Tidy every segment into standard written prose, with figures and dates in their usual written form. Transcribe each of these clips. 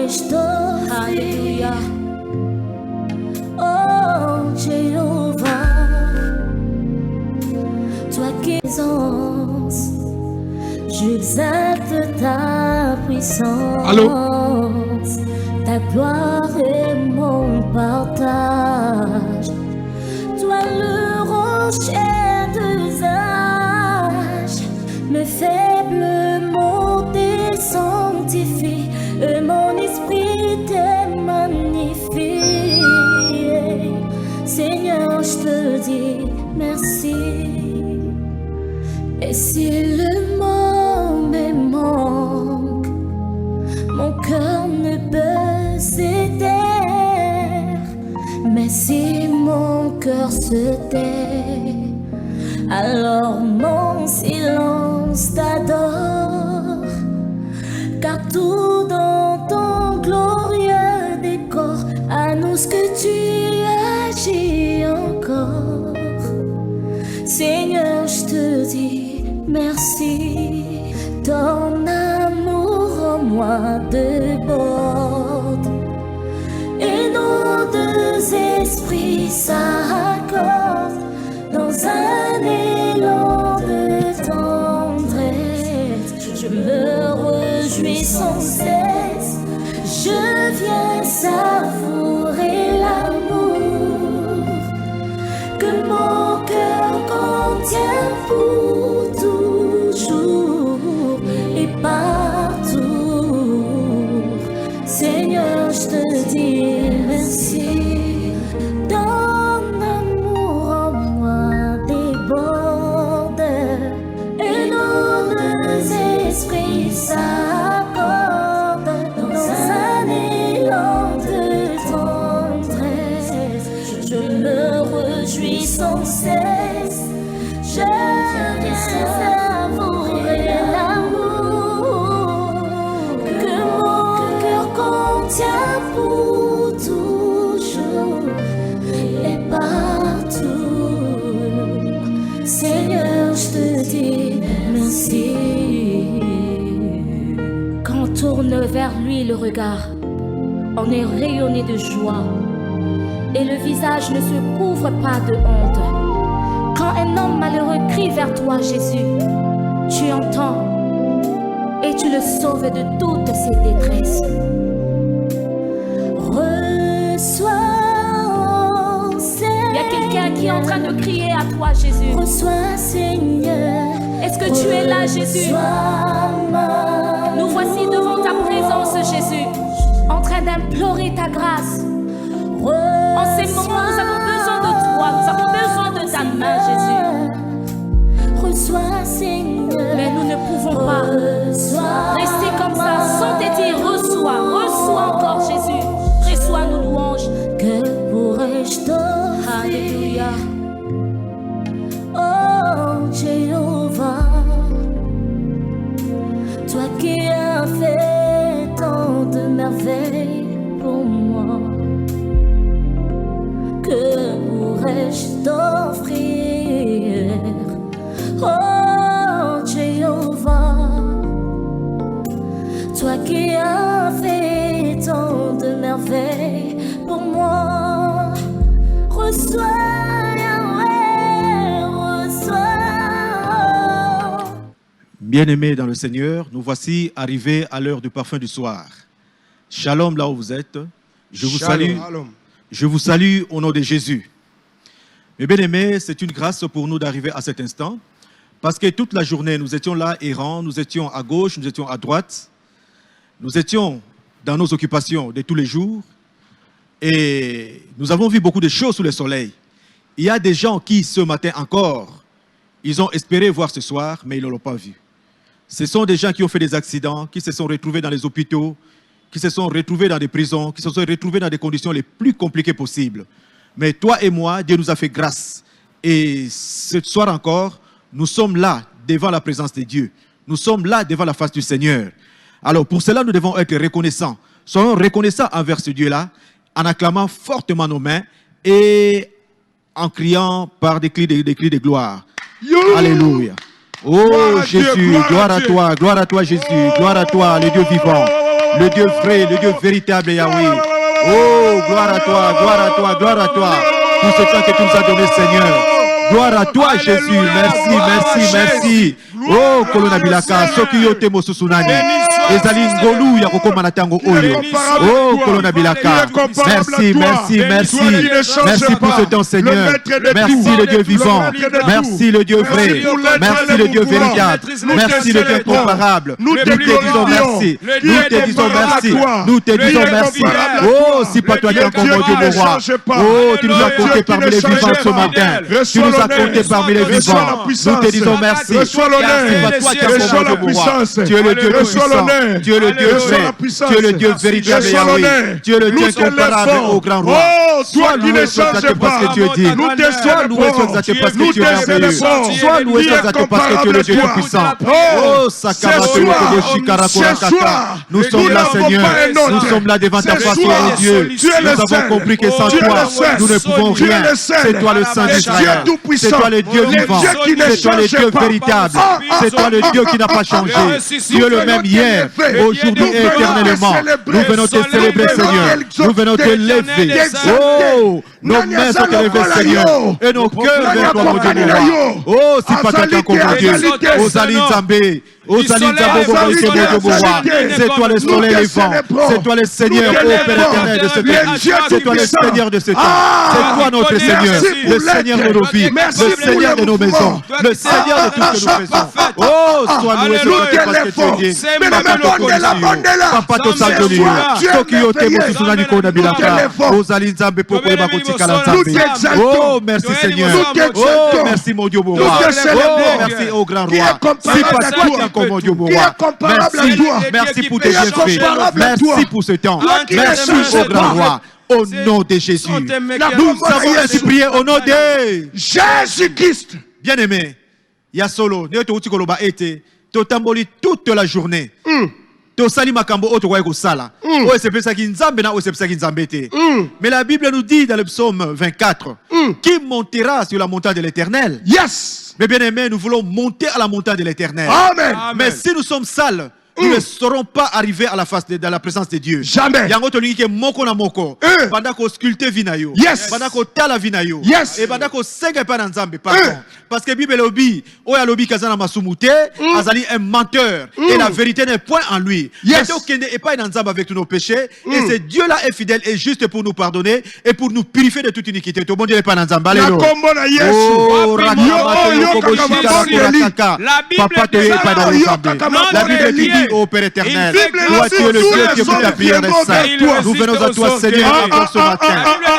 pourrais-je t'offrir? Alléluia. Oh Jéhovah, toi qui es présence, j'exalte ta puissance. Allô? Ta gloire est mon partage. Toi le rocher d'usage, mes faibles mots te sanctifient, et mon esprit te magnifie. Seigneur, je te dis merci. Et si le monde me manque, mon cœur ne peut se taire. Mais si mon cœur se tait, alors mon silence t'adore. Car tout dans ton glorieux décor annonce que tu agis encore. Seigneur, je te dis merci. Ton amour en moi déborde, et nos deux esprits s'accordent dans un élan de tendresse. Je me réjouis sans cesse, je viens savourer l'amour que mon cœur contient pour toujours et partout. Seigneur, je te dis merci. Ton amour en moi déborde, et nos deux esprits s'accordent dans un élan de tendresse. Je me réjouis sans cesse, je viens savourer l'amour que mon cœur contient pour toujours et partout. Seigneur, je te dis merci. Quand on tourne vers lui le regard, on est rayonné de joie, et le visage ne se couvre pas de honte. Quand un homme malheureux crie vers toi, Jésus, tu entends et tu le sauves de toutes ses détresses. Reçois, Seigneur. Il y a quelqu'un qui est en train de crier à toi, Jésus. Reçois, Seigneur. Est-ce que tu es là, Jésus? Nous voici devant ta présence, Jésus, en train d'implorer ta grâce. En ces moments, nous avons besoin de toi, nous avons besoin de ta main, Jésus. Reçois, Seigneur. Mais nous ne pouvons pas rester comme ça sans te dire reçois encore, Jésus. Reçois nos louanges. Que pourrais-je t'offrir? Alléluia. Oh Jéhovah, toi qui as fait tant de merveilles pour moi, que pourrais-je t'offrir? Oh Jéhovah, toi qui as fait tant de merveilles pour moi, reçois, Yahweh, reçois. Bien-aimés dans le Seigneur, nous voici arrivés à l'heure du parfum du soir. Shalom là où vous êtes. Je vous salue. Je vous salue au nom de Jésus. Mes bien-aimés, c'est une grâce pour nous d'arriver à cet instant, parce que toute la journée, nous étions là errants, nous étions à gauche, nous étions à droite, nous étions dans nos occupations de tous les jours, et nous avons vu beaucoup de choses sous le soleil. Il y a des gens qui, ce matin encore, ils ont espéré voir ce soir, mais ils ne l'ont pas vu. Ce sont des gens qui ont fait des accidents, qui se sont retrouvés dans les hôpitaux, qui se sont retrouvés dans des prisons, qui se sont retrouvés dans des conditions les plus compliquées possibles. Mais toi et moi, Dieu nous a fait grâce. Et ce soir encore, nous sommes là devant la présence de Dieu. Nous sommes là devant la face du Seigneur. Alors pour cela, nous devons être reconnaissants. Soyons reconnaissants envers ce Dieu-là, en acclamant fortement nos mains et en criant par des cris de gloire. Alléluia. Oh Jésus, gloire à toi Jésus, gloire à toi, le Dieu vivant. le Dieu vrai, le Dieu véritable Yahweh. Oh, gloire à toi, gloire à toi, gloire à toi. Pour ce temps que tu nous as donné, Seigneur. Gloire à toi, Jésus. Merci, merci, merci. Oh, Kolona Bilaka, Soki yote mosusunani. Ezali ngolu ya kokoma na tango oyo. Oh, Kolona Bilaka. Merci, merci, merci. Merci pour ce temps, Seigneur. Merci le Dieu vivant. Merci le Dieu vrai. Merci le Dieu véritable. Merci le Dieu incomparable. Nous te disons merci. Nous te disons merci. Nous te disons merci. Oh, si pas toi qui es encore mon Dieu, mon roi. Oh, tu nous as compté parmi les vivants ce matin. Tu nous as compté parmi les vivants. Nous te disons merci. Reçois la puissance. Tu es le Dieu puissant. Tu es le Dieu vrai. Tu es le Dieu véritable Yahweh. Tu es le Dieu incomparable au grand roi. Sois loué, sois exalté parce que tu es digne. Sois loué, sois exalté parce que tu es merveilleux. Sois loué, sois exalté parce que tu es le Dieu puissant. Oh, Sakaba, nous sommes là, Seigneur. Nous sommes là devant ta face, oh Dieu. Nous avons compris que sans toi, nous ne pouvons rien. C'est toi le Saint d'Israël. C'est toi le Dieu vivant. C'est toi le Dieu véritable. C'est toi le Dieu qui n'a pas changé. Tu es le même hier, aujourd'hui et éternellement. Nous venons te célébrer, Seigneur. Nous venons te lever. Oh, nos mains sont élevées, Seigneur. Et nos cœurs vers toi, mon Dieu, mon roi. Oh, si pas quelqu'un comme mon Dieu. Oh, Zali Zambé. Oh, Zali Zambé, mon Dieu, mon roi. C'est toi le soleil levant. C'est toi le Seigneur, ô Père éternel de ce pays. C'est toi le Seigneur de ce temps. C'est toi notre Seigneur. Le Seigneur de nos vies. Le Seigneur de nos maisons. Le Seigneur de tout ce que nous faisons. Oh, sois loué, sois parce que tu es digne. Papa to sangoli. Tokyo te mosusunani kona bilaka. Ozali Nzambe poko eba kotikala Nzambe. Oh, merci Seigneur. Oh, merci mon Dieu, mon roi. Oh, merci au grand roi. Si pas toi qui es encore mon Dieu, mon roi. Merci, merci pour tes bienfaits. Merci pour ce temps. Merci au grand roi. Au nom de Jésus. Nous avons ainsi prié au nom de Jésus-Christ. Bien-aimé, il y a solo. Nous avons été totamboli toute la journée. Tosali makambo oto kwa sala. O sepesa ki nzambe na o sepesa ki nzambe te. Mais la Bible nous dit dans le psaume 24 qui montera sur la montagne de l'Éternel. Yes. Mais bien aimé, nous voulons monter à la montagne de l'Éternel. Amen. Mais si nous sommes sales, nous ne saurons pas arriver à la présence de Dieu. Jamais. Yango to lingi moko na moko. Banda ko sculpter vinayo. Yes. Banda ko tala vinayo. Yes. Et banda ko senga pa na nzambe pardon. Parce que Bible lobi, oya lobi kazana masumute, azali un menteur et la vérité n'est point en lui. Yes. Et donc est pas dans nzambe avec tous nos péchés et ce Dieu là est fidèle et juste pour nous pardonner et pour nous purifier de toute iniquité. Tout bon Dieu est pas dans nzambe. Alléluia. Oh, la Bible dit au Père éternel. Toi, tu es le Dieu qui écoute la prière des saints. Nous venons à toi, Seigneur, encore ce matin.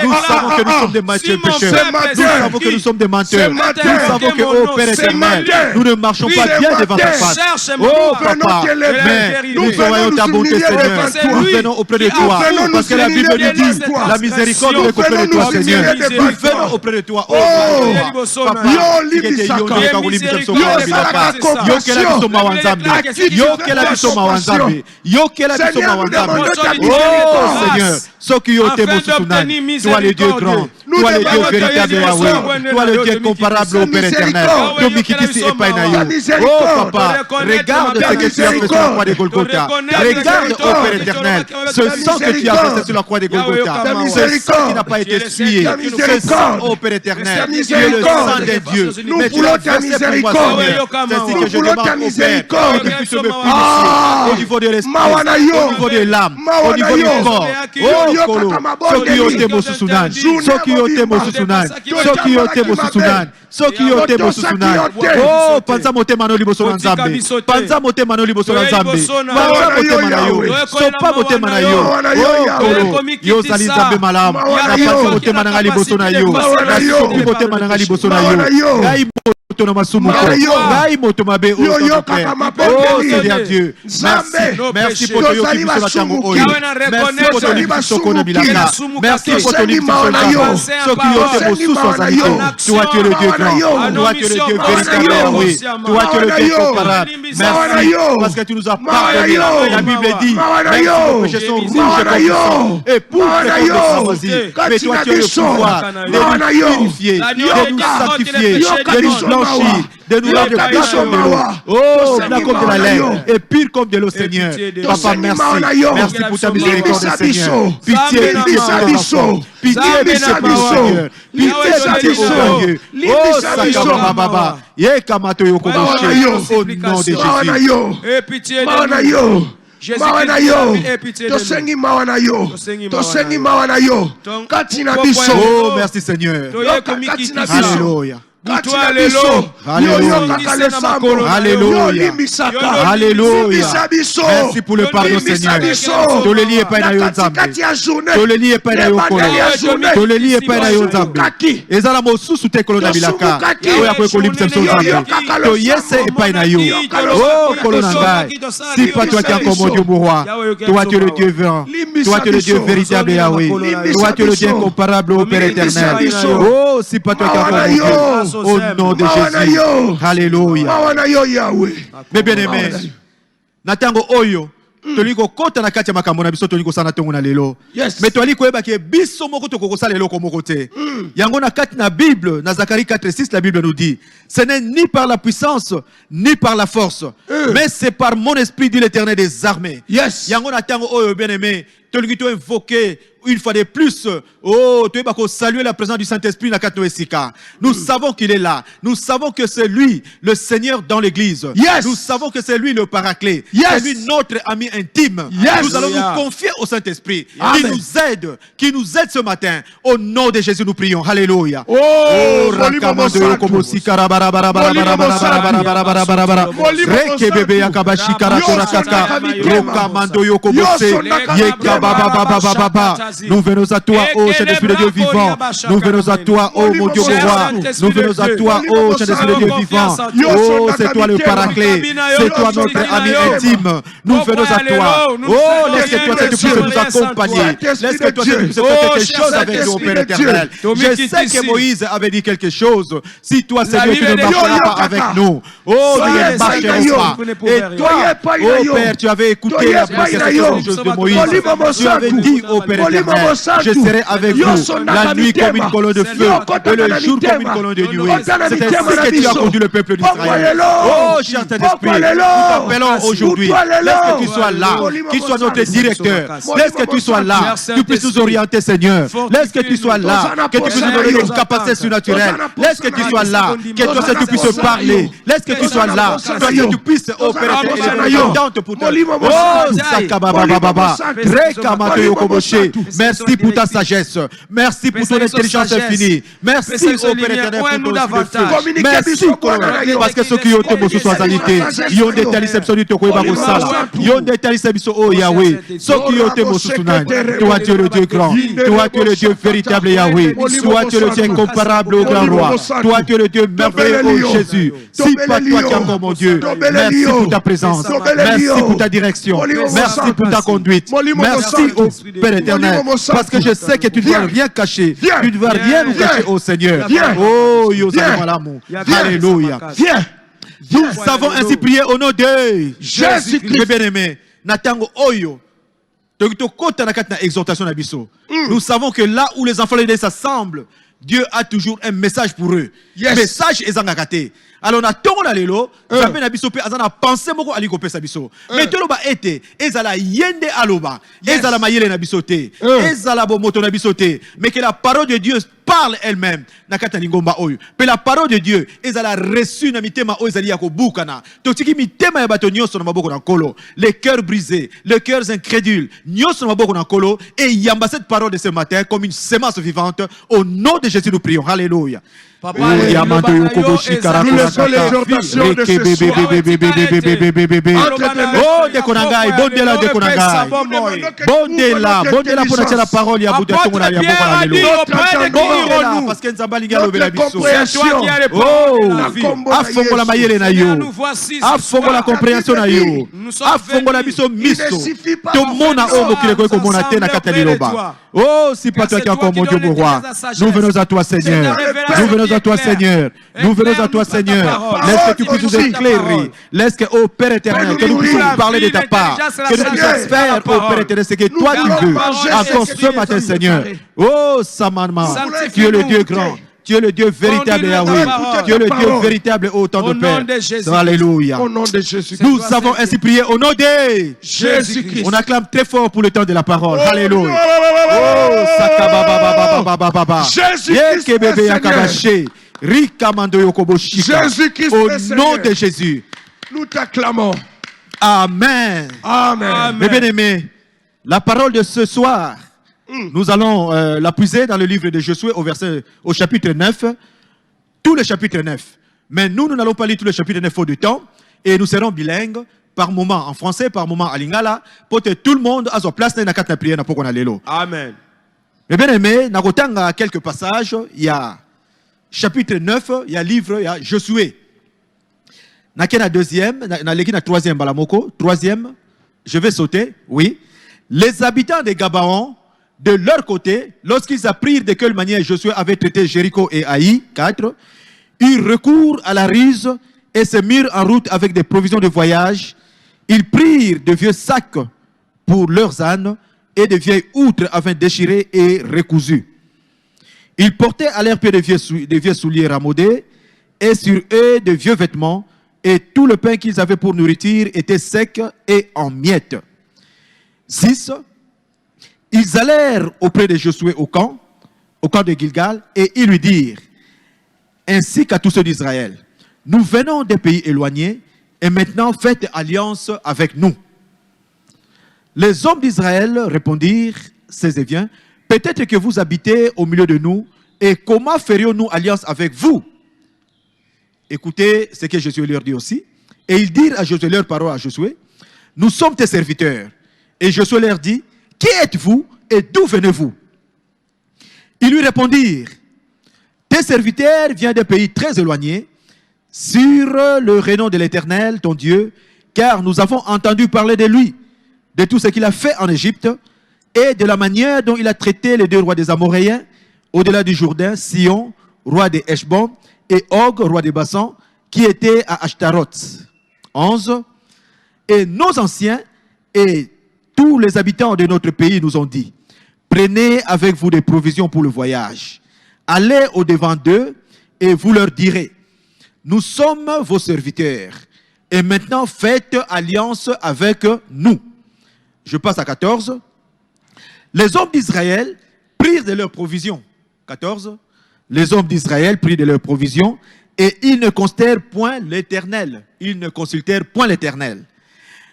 Nous savons que nous sommes des pécheurs. Nous savons que nous sommes des menteurs. Nous savons que, oh Père éternel, nous ne marchons pas bien devant ta face. Oh Papa, mais nous voyons ta bonté, Seigneur. Nous venons auprès de toi. Parce que la Bible nous dit, la miséricorde est auprès de toi, Seigneur. Nous venons auprès de toi. Oh Papa, oh Seigneur, toi le Dieu grand, toi le Dieu véritable Yahweh, toi le Dieu comparable au Père éternel. Oh Papa, regarde ce que tu as fait sur la croix de Golgotha. Regarde au Père éternel, ce sang que tu as fait sur la croix de Golgotha. Ce sang qui n'a pas été essuyé. Ce sang au Père éternel, tu es le sang de Dieu. Mais tu l'as versé pour moi, Seigneur. C'est ce que je demande au Père, que tu puisses me purifier au niveau de l'esprit, au niveau de l'âme, au niveau du corps. Oh Kolo, Soki yote mosusunan, Soki yote mosusunan, Soki yote mosusunan, Soki yote mosusunan. Oh, panza motema no liboso na Nzambe, panza motema no liboso na Nzambe, panza motema na yo, sopa motema na yo. Oh Kolo, yo zali Nzambe malamu, na panza motema na liboso na yo, na sopi motema na liboso na yo. Ngai moto na masumu ko, ngai moto mabe o oh Seigneur Dieu, merci pour ton yo qui biso na tango oyo, merci pour ton biso kona bilaka, merci pour ton biso kona soki yote mosusu azali te. Toi tu es le Dieu grand, toi tu es le Dieu véritable Yahweh, toi tu es le Dieu comparable. Merci parce que tu nous as pardonné. La Bible dit, même si nos péchés sont rouges comme le sang, et pour que mais toi tu as le pouvoir de nous purifier, de nous sanctifier, de nous blanchir, de nous rendre blancs comme de l'eau. Oh, blancs comme de la laine et purs comme de l'eau, Seigneur. Papa, merci. Merci pour ta miséricorde, Seigneur. Pitié, pitié, Seigneur. Pitié, pitié, Seigneur. Pitié, pitié, Seigneur. Oh, Sakaba Baba. Ye Kamato Yoko Boshe. Au nom de Jésus. Et pitié de nous. Oh, merci Seigneur. Alléluia. Alléluia. Alléluia. Alléluia. Merci pour le pardon, Seigneur. Toleli et pas na Zambe. Toleli et pas na Yokolo. Toleli et pas na Zambe. Ezala mosusu te kolona bilaka. Oya ko kolipse Zambe. To yese et pas na yo. Oh, kolona ngai. Si pas toi qui es encore mon Dieu, mon roi. Toi tu es le Dieu vivant. Toi tu es le Dieu véritable Yahweh. Toi tu es le Dieu incomparable au Père éternel. Oh, si pas toi qui es encore mon Dieu. Au nom de Jésus. Alléluia. Mes bien-aimés, natango oyo toliko kota na kati ya makambo na biso toliko sana tongo na lelo. Mais toliko yeba ke biso moko toko sala lelo ko moko te. Yango na kati na Bible, na Zacharie 4:6 la Bible nous dit, ce n'est ni par la puissance ni par la force, mais c'est par mon esprit dit l'Éternel des armées. Yango na tango oyo bien-aimé, toliko invoquer une fois de plus, oh, tu vas saluer la présence du Saint-Esprit dans Katno Esika. Nous savons qu'il est là. Nous savons que c'est lui, le Seigneur dans l'église. Nous savons que c'est lui le Paraclet. C'est lui notre ami intime. Nous allons nous confier au Saint-Esprit qui nous aide ce matin. Au nom de Jésus, nous prions. Alléluia. Oh, Rakamando Kobosi Karabara Reke bebe Yakabashi Karakorakaka Rokamando Yokobose Yekababa. Nous venons à toi, ô Saint-Esprit de Dieu vivant. Nous venons à toi, ô mon Dieu, mon roi. Nous venons à toi, ô Saint-Esprit de Dieu vivant. Oh, c'est toi le Paraclet. C'est toi notre ami intime. Nous venons à toi. Oh, laisse que toi, tu puisses nous accompagner. Laisse que toi, tu puisses faire quelque chose avec nous, Père éternel. Je sais que Moïse avait dit quelque chose. Si toi, Seigneur, tu ne marcheras pas avec nous. Oh, nous ne marcherons pas. Et toi, oh Père, tu avais écouté la question de Moïse. Tu avais dit au Père éternel, je serai avec vous la nuit comme une colonne de feu et le jour comme une colonne de nuée. C'est ainsi que tu as conduit le peuple d'Israël. Oh, cher Saint-Esprit, nous t'appelons aujourd'hui. Laisse que tu sois là, qu'il soit notre directeur. Laisse que tu sois là, que tu puisses nous orienter, Seigneur. Laisse que tu sois là, que tu puisses nous donner une capacité surnaturelle. Laisse que tu sois là, que toi seul tu puisses parler. Laisse que tu sois là, que tu puisses opérer et être pour toi. Oh, Sakabababa, Rekamato Yokoboshi. Merci pour ta sagesse. Merci pour ton intelligence infinie. Merci au Père éternel pour ton esprit. Merci parce que ceux qui ont été sur qualité, ils ont des téléceptions du Toko Bagosala. Ils ont des téléceptions au Yahweh. Ceux qui ont été sur Sunan. Toi, tu es le Dieu grand. Toi, tu es le Dieu véritable Yahweh. Toi, tu es le Dieu incomparable au grand roi. Toi, tu es le Dieu merveilleux au Jésus. Si pas toi qui es encore mon Dieu, merci pour ta présence. Merci pour ta direction. Merci pour ta conduite. Merci au Père éternel. Parce que je sais que tu ne vas rien cacher. Tu ne vas rien nous cacher au Seigneur. Oh, Yosanamalamu. Alléluia. Nous savons ainsi prier au nom de Jésus-Christ. Bien-aimé, Natango Oyo. Nous savons que là où les enfants de Dieu s'assemblent, Dieu a toujours un message pour eux. Message est engagé. Alors, on a tout le monde, j'avais pensé beaucoup à l'ikopé sabiso. Mais tout le monde était, ezala yende aloba, ezala mayele nabisote, ezala bomoto nabisote. Mais que la parole de Dieu parle elle-même. Nakata lingomba oyo. Mais la parole de Dieu, ezala reçu na mitema oyo ezali yako bukana. Totiki mitema ya bato nyoso na maboko na kolo. Les cœurs brisés, les cœurs incrédules, nyoso na maboko na kolo. Et yamba cette parole de ce matin comme une semence vivante. Au nom de Jésus, nous prions. Alléluia. Nous laissons l'exhortation de ce soir. Oh, Dekonangai, bondela, Dekonangai. Bondela, bondela pour la parole, ya Bouddha, Tonga, ya Bokala, Lelo. Parce que Nzambalinga le Belabiso. Oh, afongo la mayele na yo. Afongo la compréhension na yo. Afongo la biso miso. Tout le monde a homme qui le comme on a tenu à Kataliloba. Oh, si pas toi qui es encore mon Dieu, mon roi. Nous venons à toi, Seigneur. Nous venons à toi, Seigneur. Nous venons à toi, Seigneur. Laisse que tu puisses nous éclairer. Laisse que, oh Père éternel, que nous puissions parler de ta part. Que nous puissions faire, oh Père éternel, ce que toi tu veux. Encore ce matin, Seigneur. Oh, Samanma, tu es le Dieu grand. Tu es le Dieu véritable, Yahweh. Tu es le Dieu véritable et autant de Père. Alléluia. Au nom de Jésus. Nous avons ainsi prié au nom de Jésus-Christ. On acclame très fort pour le temps de la parole. Alléluia. Oh, sakabababababababa. Jésus-Christ. Jésus-Christ. Au nom de Jésus. Nous t'acclamons. Amen. Amen. Mes bien-aimés, la parole de ce soir, nous allons la puiser dans le livre de Josué au chapitre 9, tout le chapitre 9. Mais nous n'allons pas lire tout le chapitre 9 faute de temps, et nous serons bilingues, par moment en français, par moment en lingala, pour que tout le monde a sa place dans la prière pour qu'on aille là. Amen. Mes bien-aimés, nous avons quelques passages, il y a chapitre 9, il y a livre, il y a Josué. Il y a deuxième, il y a troisième, je vais sauter, oui. Les habitants de Gabaon, de leur côté, lorsqu'ils apprirent de quelle manière Josué avait traité Jéricho et Haï, 4, eurent recours à la ruse et se mirent en route avec des provisions de voyage. Ils prirent de vieux sacs pour leurs ânes et de vieilles outres afin déchirées et recousues. Ils portaient à leurs pieds de vieux souliers ramaudés et sur eux de vieux vêtements, et tout le pain qu'ils avaient pour nourriture était sec et en miettes. 6. Ils allèrent auprès de Josué au camp de Gilgal, et ils lui dirent, ainsi qu'à tous ceux d'Israël, nous venons des pays éloignés, et maintenant faites alliance avec nous. Les hommes d'Israël répondirent, ces Éviens, peut-être que vous habitez au milieu de nous, et comment ferions-nous alliance avec vous? Écoutez ce que Josué leur dit aussi. Et ils dirent à Josué, leur parole à Josué, nous sommes tes serviteurs. Et Josué leur dit, qui êtes-vous et d'où venez-vous? Ils lui répondirent, tes serviteurs viennent des pays très éloignés, sur le renom de l'Éternel, ton Dieu, car nous avons entendu parler de lui, de tout ce qu'il a fait en Égypte, et de la manière dont il a traité les deux rois des Amoréens, au-delà du Jourdain, Sion, roi des Heshbon, et Og, roi des Bassan, qui était à Ashtaroth. 11. Et nos anciens et tous les habitants de notre pays nous ont dit, prenez avec vous des provisions pour le voyage. Allez au-devant d'eux et vous leur direz, nous sommes vos serviteurs. Et maintenant faites alliance avec nous. Je passe à 14. Les hommes d'Israël prirent de leurs provisions. 14. Les hommes d'Israël prirent de leurs provisions et ils ne consultèrent point l'Éternel. Ils ne consultèrent point l'Éternel.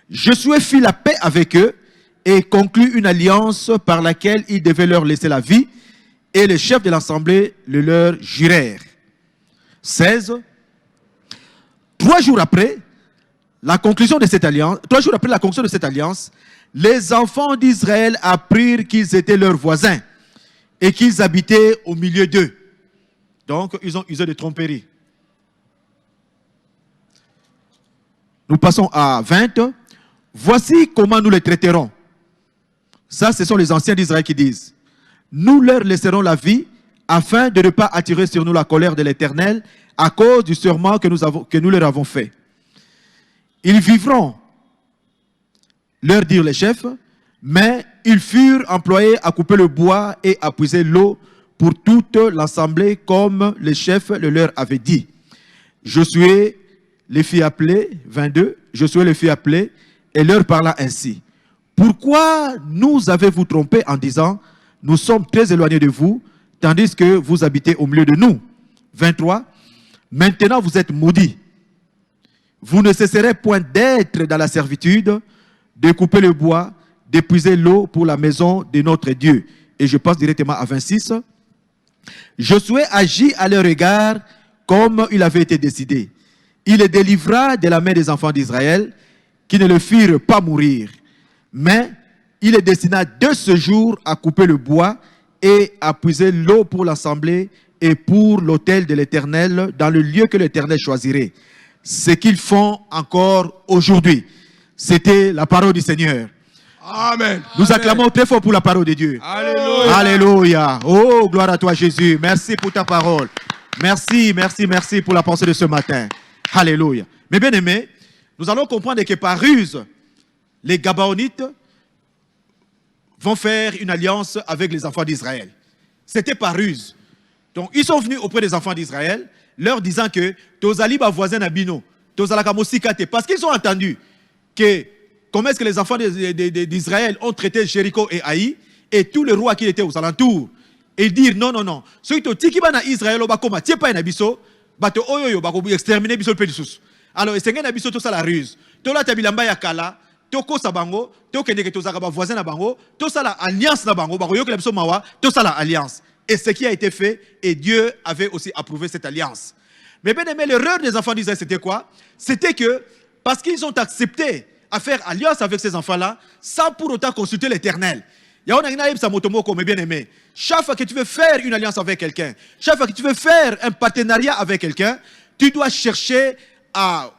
Josué fit la paix avec eux et conclut une alliance par laquelle il devait leur laisser la vie, et les chefs de l'assemblée le leur jurèrent. 16. 3 jours après la conclusion de cette alliance, les enfants d'Israël apprirent qu'ils étaient leurs voisins et qu'ils habitaient au milieu d'eux. Donc, ils ont usé de tromperie. Nous passons à 20. Voici comment nous les traiterons. Ça, ce sont les anciens d'Israël qui disent. Nous leur laisserons la vie afin de ne pas attirer sur nous la colère de l'Éternel à cause du serment que nous leur avons fait. Ils vivront, leur dirent les chefs, mais ils furent employés à couper le bois et à puiser l'eau pour toute l'assemblée comme les chefs le leur avaient dit. Josué les fit appeler, 22, Josué les fit appeler et leur parla ainsi. Pourquoi nous avez-vous trompés en disant, nous sommes très éloignés de vous, tandis que vous habitez au milieu de nous? 23, maintenant vous êtes maudits. Vous ne cesserez point d'être dans la servitude, de couper le bois, d'épuiser l'eau pour la maison de notre Dieu. Et je passe directement à 26. Josué agit à leur égard comme il avait été décidé. Il les délivra de la main des enfants d'Israël, qui ne le firent pas mourir. Mais il les destina de ce jour à couper le bois et à puiser l'eau pour l'assemblée et pour l'autel de l'Éternel dans le lieu que l'Éternel choisirait. Ce qu'ils font encore aujourd'hui. C'était la parole du Seigneur. Amen. Nous acclamons très fort pour la parole de Dieu. Alléluia. Alléluia. Oh, gloire à toi Jésus. Merci pour ta parole. Merci, merci, merci pour la pensée de ce matin. Alléluia. Mais bien aimés, nous allons comprendre que par ruse, les Gabaonites vont faire une alliance avec les enfants d'Israël. C'était par ruse. Donc, ils sont venus auprès des enfants d'Israël, leur disant que Tozali ba voisin Abino, Tozalaka Mosikate, parce qu'ils ont entendu que comment est-ce que les enfants d'Israël ont traité Jéricho et Haï, et tous les rois qui étaient aux alentours, et dire non, non, non. Ceux qui ont dit que Israël, ils pas un abisso, bato oyoyo, bako exterminer biso le pédissus. Alors, et c'est un abisso, tout ça la ruse. Tola tabilamba yakala, toko sabango, toko neke tozaka ba voisin na bango, tout ça la alliance na bango, bako yoke la biso mawa, tout ça la alliance. Et ce qui a été fait, et Dieu avait aussi approuvé cette alliance. Mais bien aimé, l'erreur des enfants d'Israël, c'était quoi? C'était que, parce qu'ils ont accepté à faire alliance avec ces enfants-là, sans pour autant consulter l'Éternel. Mais bien aimé, chaque fois que tu veux faire une alliance avec quelqu'un, chaque fois que tu veux faire un partenariat avec quelqu'un, tu dois chercher à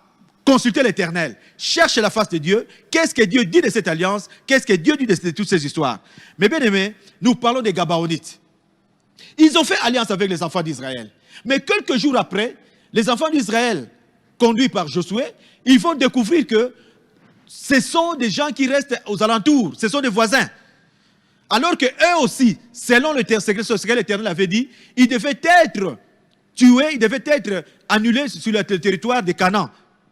consulter l'Éternel. Cherche la face de Dieu. Qu'est-ce que Dieu dit de cette alliance? Qu'est-ce que Dieu dit de toutes ces histoires? Mais bien aimé, nous parlons des Gabaonites. Ils ont fait alliance avec les enfants d'Israël. Mais quelques jours après, les enfants d'Israël, conduits par Josué, ils vont découvrir que ce sont des gens qui restent aux alentours, ce sont des voisins. Alors qu'eux aussi, selon le ce que l'Éternel avait dit, ils devaient être tués, ils devaient être annulés sur le territoire de Canaan,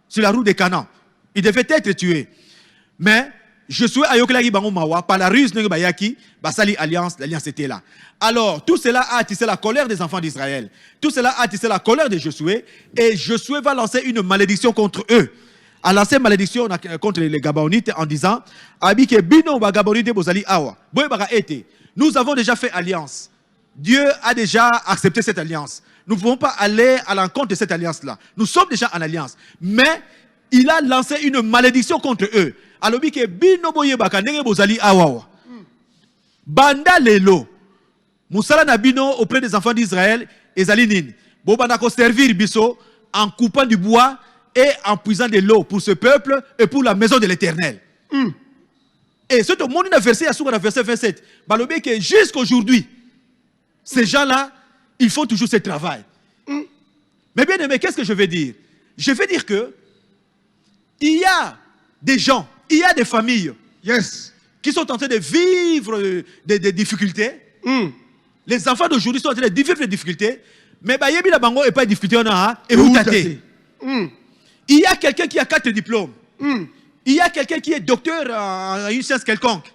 sur la route de Canaan. Ils devaient être tués. Mais Josué a yokelaki bango mawa par la ruse de Bayaki, basali alliance, l'alliance était là. Alors tout cela a attisé la colère des enfants d'Israël. Tout cela a attisé la colère de Josué, et Josué va lancer une malédiction contre eux. A lancé malédiction contre les Gabaonites en disant Abike bino ba Gabaonite bozali awa. Nous avons déjà fait alliance. Dieu a déjà accepté cette alliance. Nous ne pouvons pas aller à l'encontre de cette alliance-là. Nous sommes déjà en alliance. Mais il a lancé une malédiction contre eux. Alors, bino boye baka ndenge bozali awa. Banda lelo. Musala na bino auprès des enfants d'Israël, ezali nini. Bobanda ko servir biso en coupant du bois et en puisant de l'eau pour ce peuple et pour la maison de l'Éternel. Et ce monde a versé à verset 27. Balobé que jusqu'aujourd'hui, ces gens-là, ils font toujours ce travail. Mais bien aimé, qu'est-ce que je veux dire? Je veux dire que il y a des gens, il y a des familles qui sont en train de vivre des difficultés. Les enfants d'aujourd'hui sont en train de vivre des difficultés. Mais bayebi la bango et pas de difficulté on a et vous tâtez. Il y a quelqu'un qui a 4 diplômes. Il y a quelqu'un qui est docteur en une science quelconque.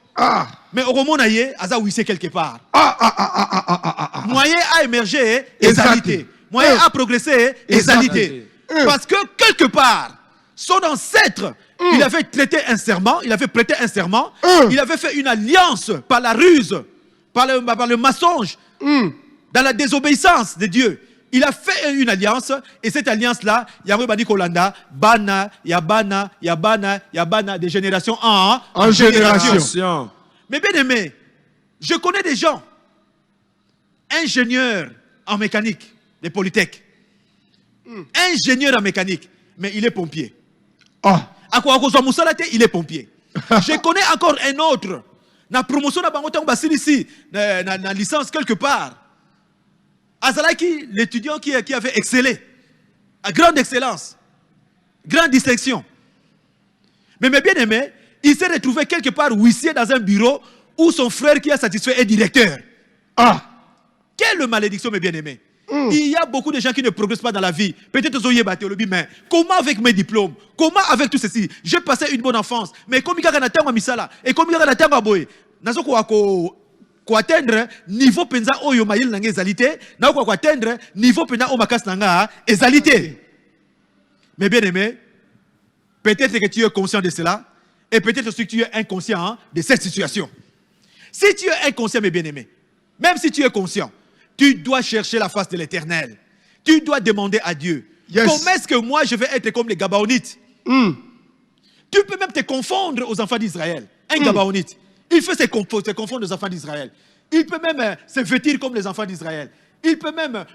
Mais au moment où Aza ouissé quelque part. Moyen a émergé et égalité. Moyen a progressé et égalité. Parce que quelque part, son ancêtre, il avait traité un serment, il avait prêté un serment, il avait fait une alliance par la ruse, par le mensonge, dans la désobéissance de Dieu. Il a fait une alliance, et cette alliance-là, Yahweh Kolanda, Bana, Yabana, Yabana, Yabana, de génération en génération. Mais bien aimé, je connais des gens, ingénieurs en mécanique, des polytech, ingénieur en mécanique, mais il est pompier. Il est pompier. Je connais encore un autre, na promotion na licence quelque part. Azalaki, l'étudiant qui avait excellé, à grande excellence, grande distinction. Mais bien aimé, il s'est retrouvé quelque part huissier dans un bureau où son frère qui a satisfait est directeur. Quelle malédiction, mes bien-aimés. Il y a beaucoup de gens qui ne progressent pas dans la vie. Peut-être aux oye batéologie, mais comment avec mes diplômes? Comment avec tout ceci? J'ai passé une bonne enfance. Mais comment il y a un misala? Et comment il y a un boy? Pour atteindre niveau penza oyo mayel nanga ezalité, na ko atteindre niveau penza o makas nanga ezalité. Mais bien aimé, peut-être que tu es conscient de cela, et peut-être aussi que tu es inconscient de cette situation. Si tu es inconscient, mes bien-aimés, même si tu es conscient, tu dois chercher la face de l'Éternel. Tu dois demander à Dieu. Comment est-ce que moi je vais être comme les Gabaonites? Tu peux même te confondre aux enfants d'Israël. Un Gabaonite, il fait se confondre aux enfants d'Israël. Il peut même se vêtir comme les enfants d'Israël. Il peut même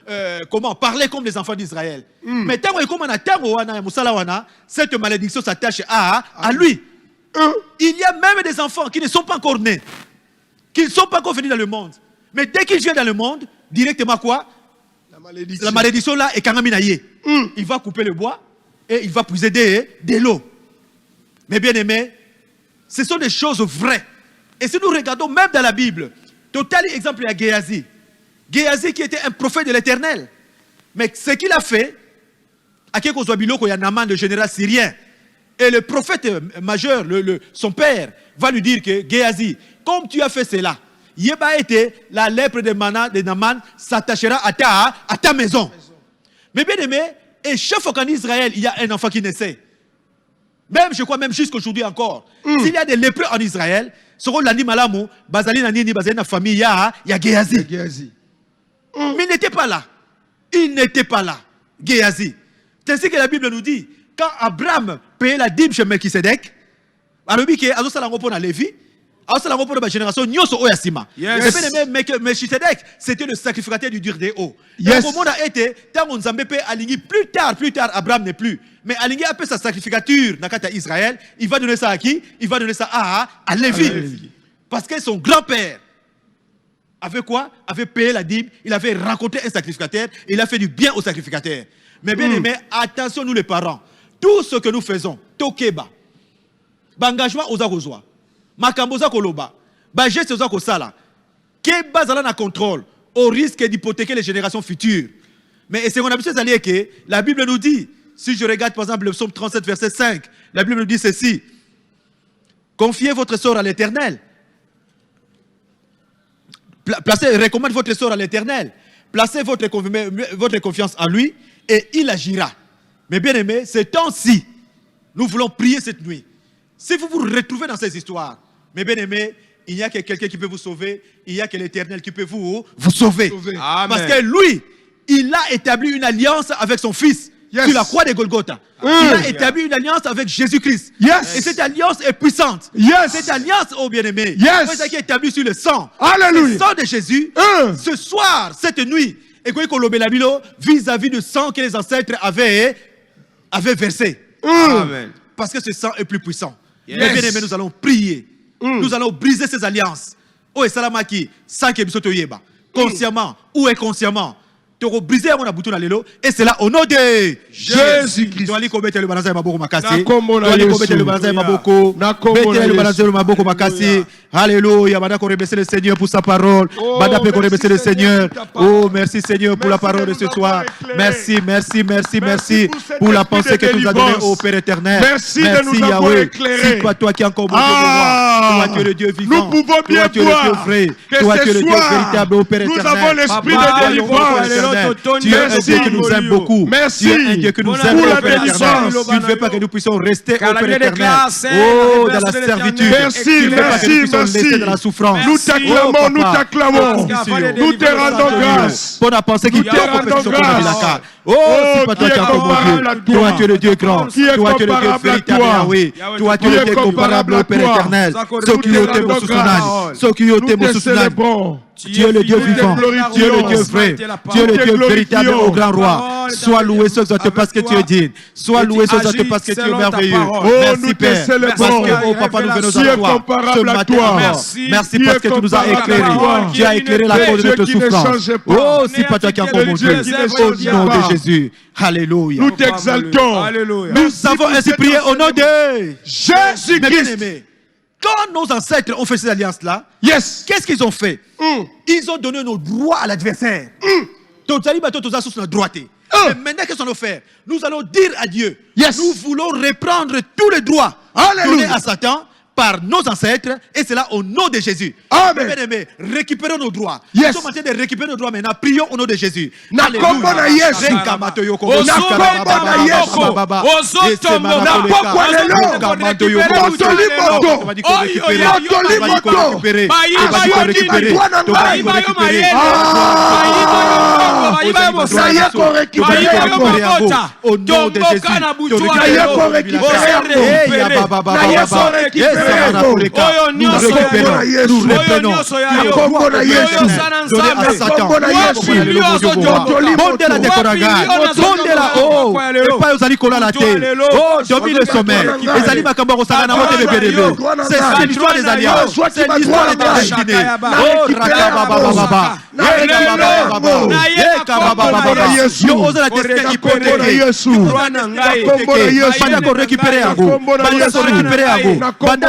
parler comme les enfants d'Israël. Mais tant cette malédiction s'attache à lui. Il y a même des enfants qui ne sont pas encore nés, qui ne sont pas encore venus dans le monde. Mais dès qu'ils viennent dans le monde, directement quoi? La malédiction là est kangaminaye. Il va couper le bois et il va puiser de l'eau. Mais bien aimé, ce sont des choses vraies. Et si nous regardons même dans la Bible, total exemple à Géasi. Géasi qui était un prophète de l'Éternel. Mais ce qu'il a fait, à quelque chose il y a Naaman, le général syrien. Et le prophète majeur, son père, va lui dire que Géasi, comme tu as fait cela, Yéba été, la lèpre de Naaman s'attachera à ta maison. Mais bien aimé, et chaque fois qu'en Israël, il y a un enfant qui naissait, même, je crois, même jusqu'aujourd'hui encore, s'il y a des lépreux en Israël, ce rôle l'anime à l'amour, Bazali Nanini, Bazali na famille, il y a Géasi. Mais il n'était pas là. Il n'était pas là. Géasi. C'est ainsi que la Bible nous dit, quand Abraham payait la dîme chez Melchisedec, alors il y a un Lévi, la génération Melchisedec, c'était le sacrificateur du dur des hauts. Yes. Au monde a été, tant on s'en aligné plus tard, Abraham n'est plus. Mais aligné un peu sa sacrificature dans Israël, il va donner ça à qui? Il va donner ça à Lévi. Parce que son grand-père avait quoi? Avait payé la dîme, il avait rencontré un sacrificateur, il a fait du bien au sacrificateur. Mais bien aimé, attention nous les parents, tout ce que nous faisons, Tokeba, engagement aux arrosois, Makamboza Koloba, Bagé Soza Kosala, Keba Zalana contrôle, au risque d'hypothéquer les générations futures. Mais c'est qu'on a besoin que la Bible nous dit, si je regarde par exemple le psaume 37, verset 5, la Bible nous dit ceci: confiez votre sort à l'Éternel. Recommande votre sort à l'Éternel. Placez votre confiance en lui et il agira. Mais bien aimé, ce temps-ci, nous voulons prier cette nuit. Si vous vous retrouvez dans ces histoires, mais bien aimé, il n'y a que quelqu'un qui peut vous sauver, il n'y a que l'Éternel qui peut vous sauver. Amen. Parce que lui, il a établi une alliance avec son fils sur la croix de Golgotha. Il a établi une alliance avec Jésus-Christ. Et cette alliance est puissante. Cette alliance, oh bien-aimé, c'est qui est établie sur le sang. Alléluia. Le sang de Jésus, ce soir, cette nuit, et vis-à-vis du sang que les ancêtres avaient versé. Amen. Parce que ce sang est plus puissant. Mais bien aimé, nous allons prier. Nous allons briser ces alliances. Oh, et salamaki, sans que nous soyons consciemment ou inconsciemment. Et c'est là au nom de Jésus-Christ. Alléluia. Le Seigneur pour sa parole. Le Seigneur. Oh, merci Seigneur pour la parole de ce soir. Merci pour la pensée que tu nous as donnée au Père éternel. Merci de nous avoir éclairé. C'est toi qui es encore bon Dieu. Toi tu es le Dieu vivant. Nous pouvons bien voir que toi tu es le Dieu véritable au Père éternel. Nous avons l'esprit de délivrance. Tu es un Dieu qui nous aime beaucoup. Tu es un Dieu qui nous aime au Père éternel. Tu ne veux pas que nous puissions rester au Père éternel. Oh, dans la servitude. Merci. Dans la souffrance. Nous t'acclamons, nous te rendons grâce. Pour la pensée qui t'offre. Oh, c'est pas toi qui es comparable. Toi, tu es le Dieu grand. Toi, tu es le Dieu véritable. Yahweh. Toi, tu es le Dieu comparable au Père éternel. Ceux qui ont été mon sous-sonan. Ceux qui ont été mon sous-sonan. Tu es le Dieu vivant, tu es le Dieu vrai, tu es le Dieu véritable au grand roi. Sois loué, sois exalté parce que tu es digne. Sois loué, sois exalté parce que tu es merveilleux. Merci Père, parce que, oh Papa, nous venons à toi ce matin. Merci parce que tu nous as éclairé. Tu as éclairé la cause de notre souffrance. Oh, c'est pas toi qui as encore mon Dieu. Au nom de Jésus. Alléluia. Nous t'exaltons. Nous avons ainsi prié au nom de Jésus-Christ. Quand nos ancêtres ont fait ces alliances-là, qu'est-ce qu'ils ont fait? Ils ont donné nos droits à l'adversaire. Donc, maintenant, qu'est-ce qu'on va faire? Nous allons dire à Dieu, nous voulons reprendre tous les droits donnés à Satan par nos ancêtres, et c'est là au nom de Jésus. Amen. Bien aimé, récupérons nos droits. Nous sommes en train de récupérer nos droits maintenant. Prions au nom de Jésus. Alléluia. Nous reprenons donner à Satan. Bondez la décoraga, bondez la haut, et pas aux alikola la tête. Oh, domine le sommet. Les aliments comme Rosana, c'est l'histoire des alliances, c'est l'histoire des destinés. Oh, Rakababa, yo ose la destinée hypothéquée. Banda ko récupérer à vous. Banda ko récupérer à vous. Banda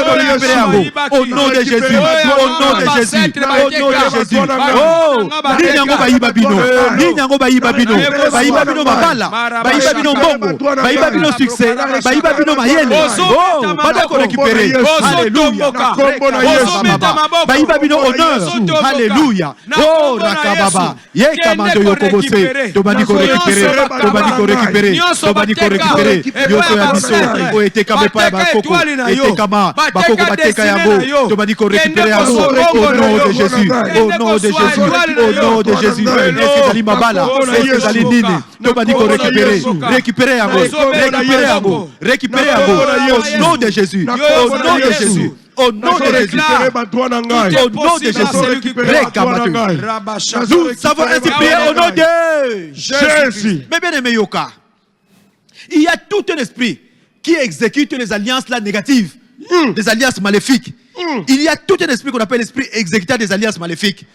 Au nom de Jésus. Au nom de Jésus. Au nom de Jésus. Oh, Ninyango Baïba Bino. Ninyango Baïba Bino. Baïba Bino Mabala. Baïba Bino Bongo. Baïba Bino succès. Baïba Bino Mayele. Oh, Badako récupéré. Alléluia. Baïba Bino honneur. Alléluia. Oh, Rakababa. Yekamando Yokobose. Tobaniko récupéré. Tobaniko récupéré. Tobaniko récupéré. Yoso Yabiso. O ete kamepa Bakoko. Ete kama. Bakoko Bateka Yango. Tobaniko récupéré Yango. Au nom de Jésus. Au nom de Jésus. Au nom de Jésus. Est-ce que Zali Mabala? Est-ce que Zali Nini? Tobaniko récupéré. Récupéré Yango. Récupéré Yango. Récupéré Yango. Au nom de Jésus. Au nom de Jésus. Au nom de Jésus. Au nom de Jésus. Nous savons ainsi prier au nom de Jésus. Mais bien aimé Yoka, il y a tout un esprit qui exécute les alliances là négatives, des alliances maléfiques. Il y a tout un esprit qu'on appelle l'esprit exécutant des alliances maléfiques.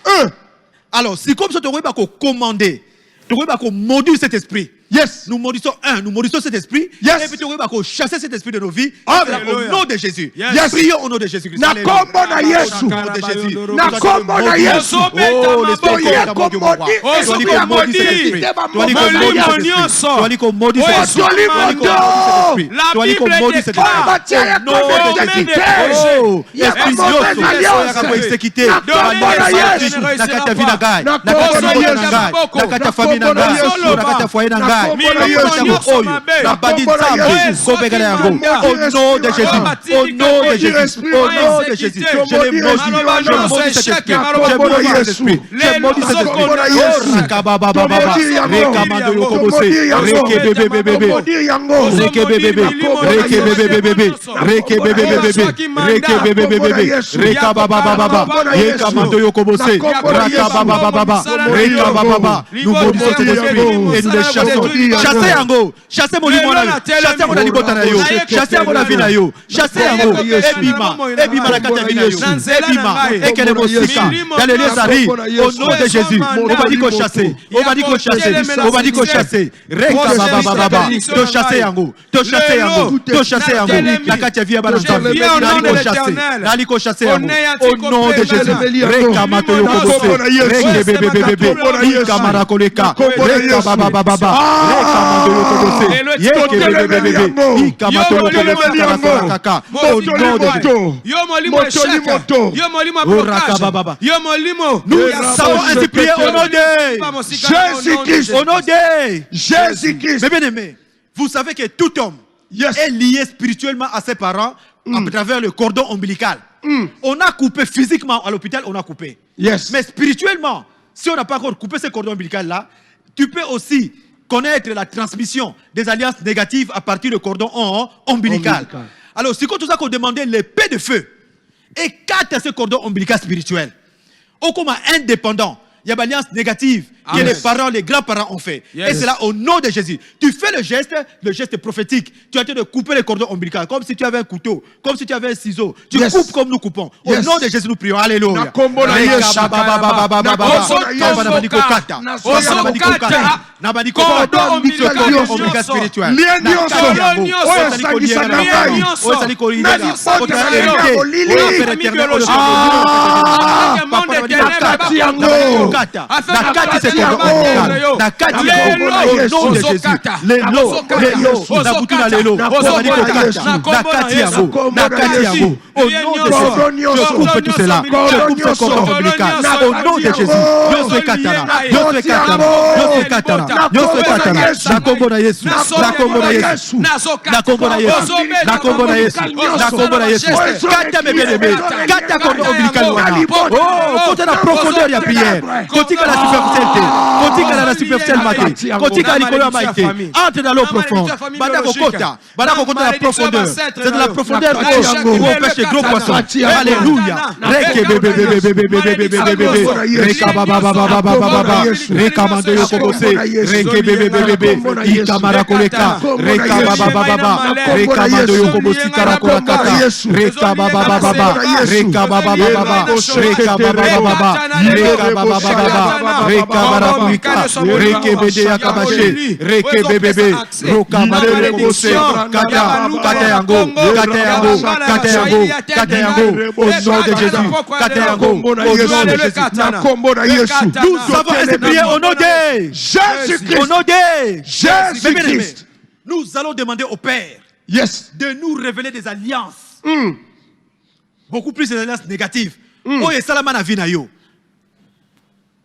Alors, c'est comme ça que tu vas commander, tu vas maudire cet esprit. Yes. Nous maudissons cet esprit. Yes. Et puis tu vas chasser cet esprit de nos vies. Au nom de Jésus. Yes. Prions au nom de Jésus Christ. Na kombo na Yesu. Na kombo na Yesu. Oh, l'esprit est maudit. Au nom de Jésus, au nom de Jésus, au nom de Jésus, je les maudis cet esprit, je maudis cet esprit, je maudis cet esprit. Nous maudissons cet esprit et nous les chassons. Chassez Yango, chassez mon limonade, chassez mon alibotanayo, chassez mon avinayo, chassez Yango, Ebima la katavinayo, Ebima, Ekelemosika, dans les lieux arrivent, au nom de Jésus, on va dire qu'on chasser, on va dire qu'on chasser, on va dire qu'on chasser, Reka Baba, to chasser Yango, to chasser Yango, to chasser Yango, la katavia balanzam, Naliko chasser Yango, au nom de Jésus, Reka Matoyo Kobose, Reke Bebe, Ika Marakoleka, Reka Baba, nous savons ainsi prier au nom de Jésus-Christ. Au nom de Jésus-Christ. Mais bien aimé, vous savez que tout homme est lié spirituellement à ses parents à travers le cordon ombilical. On a coupé physiquement à l'hôpital, on a coupé. Mais spirituellement, si on n'a pas encore coupé ce cordon ombilical là, tu peux aussi connaître la transmission des alliances négatives à partir du cordon ombilical. Alors, c'est comme tout ça qu'on demandait l'épée de feu. Et quatre à ce cordon ombilical spirituel. Au comme indépendant, il y a une alliance négative que les parents, les grands-parents ont fait. Et c'est là au nom de Jésus. Tu fais le geste prophétique. Tu as en train de couper le cordon ombilical, comme si tu avais un couteau, comme si tu avais un ciseau. Tu coupes comme nous coupons. Au nom de Jésus, nous prions. Alléluia. Au nom de Jésus, les lots, la boutique dans les lots, au nom de Jésus, je coupe tout cela, je coupe ce cordon ombilical, au nom de Jésus, je suis katana, la combo na Yesu, la combo na Yesu, la combo na Yesu, la combo na Yesu, la combo na Yesu, kata mes bien-aimés, kata cordon ombilical, oh, côté la profondeur, il y a prière, côté la superficialité, côté la superficialité, côté la Nicolas Maïté, entre dans l'eau profonde, Badako Kota la profondeur, c'est de la profondeur où on pêche les gros poissons, alléluia, Reke bébé, Reka baba, Reka mando yokobose, Reke bébé, Ika marakoleka, Reka baba, Reka mando yokobosi karakolakata, Reka baba, Reka baba, Reka baba, avons ainsi prié au nom de Jésus-Christ. Au nom de Jésus-Christ. Nous allons demander au Père de nous révéler des alliances. Beaucoup plus des alliances négatives.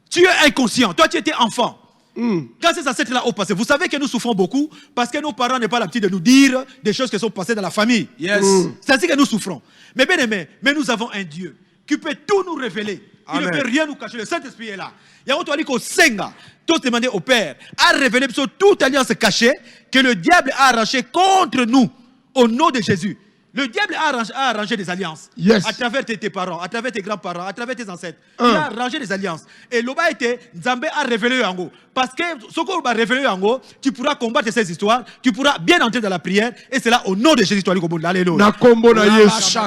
Tu es inconscient. Toi, tu étais enfant. Quand ces ancêtres-là ont passé, vous savez que nous souffrons beaucoup parce que nos parents n'ont pas l'habitude de nous dire des choses qui sont passées dans la famille. C'est ainsi que nous souffrons. Mais bien aimé, mais nous avons un Dieu qui peut tout nous révéler. Il ne peut rien nous cacher. Le Saint-Esprit est là. Il y a autre chose Senga, tous demander au Père à révéler toute alliance cachée que le diable a arrachée contre nous au nom de Jésus. Le diable a arrangé des alliances à travers tes parents, à travers tes grands-parents, à travers tes ancêtres. Il a arrangé des alliances. Et l'Oba était, Nzambé a révélé Yango. Parce que ce qu'on va révéler Yango, tu pourras combattre ces histoires, tu pourras bien entrer dans la prière. Et c'est là au nom de Jésus, toi, Alléluia. Na kombo na Yesu.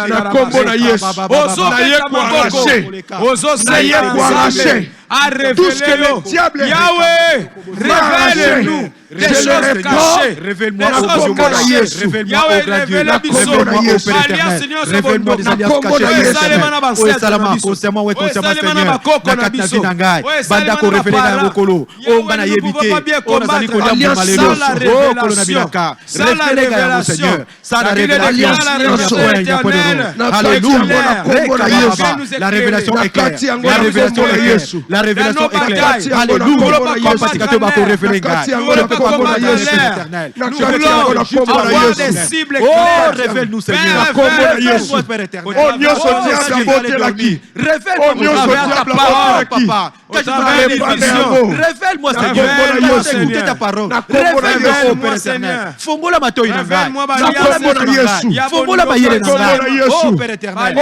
Na kombo na Yesu. À révéler tout ce que le diable Yahweh, révèle-nous des choses cachées. Révèle-moi au grand Dieu. Révèle-moi au grand Dieu. Révèle-moi au Père éternel. Révèle-moi des alliances cachées. Oui, Salama, concernant Seigneur. Nakatna Vinangai. Banda ko révélé na Mokolo. Oh, bana yebité. Oh, nazali ko diable malelo. Oh, kolona binaka. Révélé ga Seigneur. Ça la révélation. Alléluia. La révélation est claire. La révélation est claire. La révélation est claire. Alléluia. Avoir des cibles claires. Révèle-nous, Seigneur. Révèle-nous, Père éternel. Révèle-moi, Seigneur. Ta parole. Révèle-moi, Seigneur. Fongola matoi na ngai. Fongola bayele na ngai. Oh Père éternel.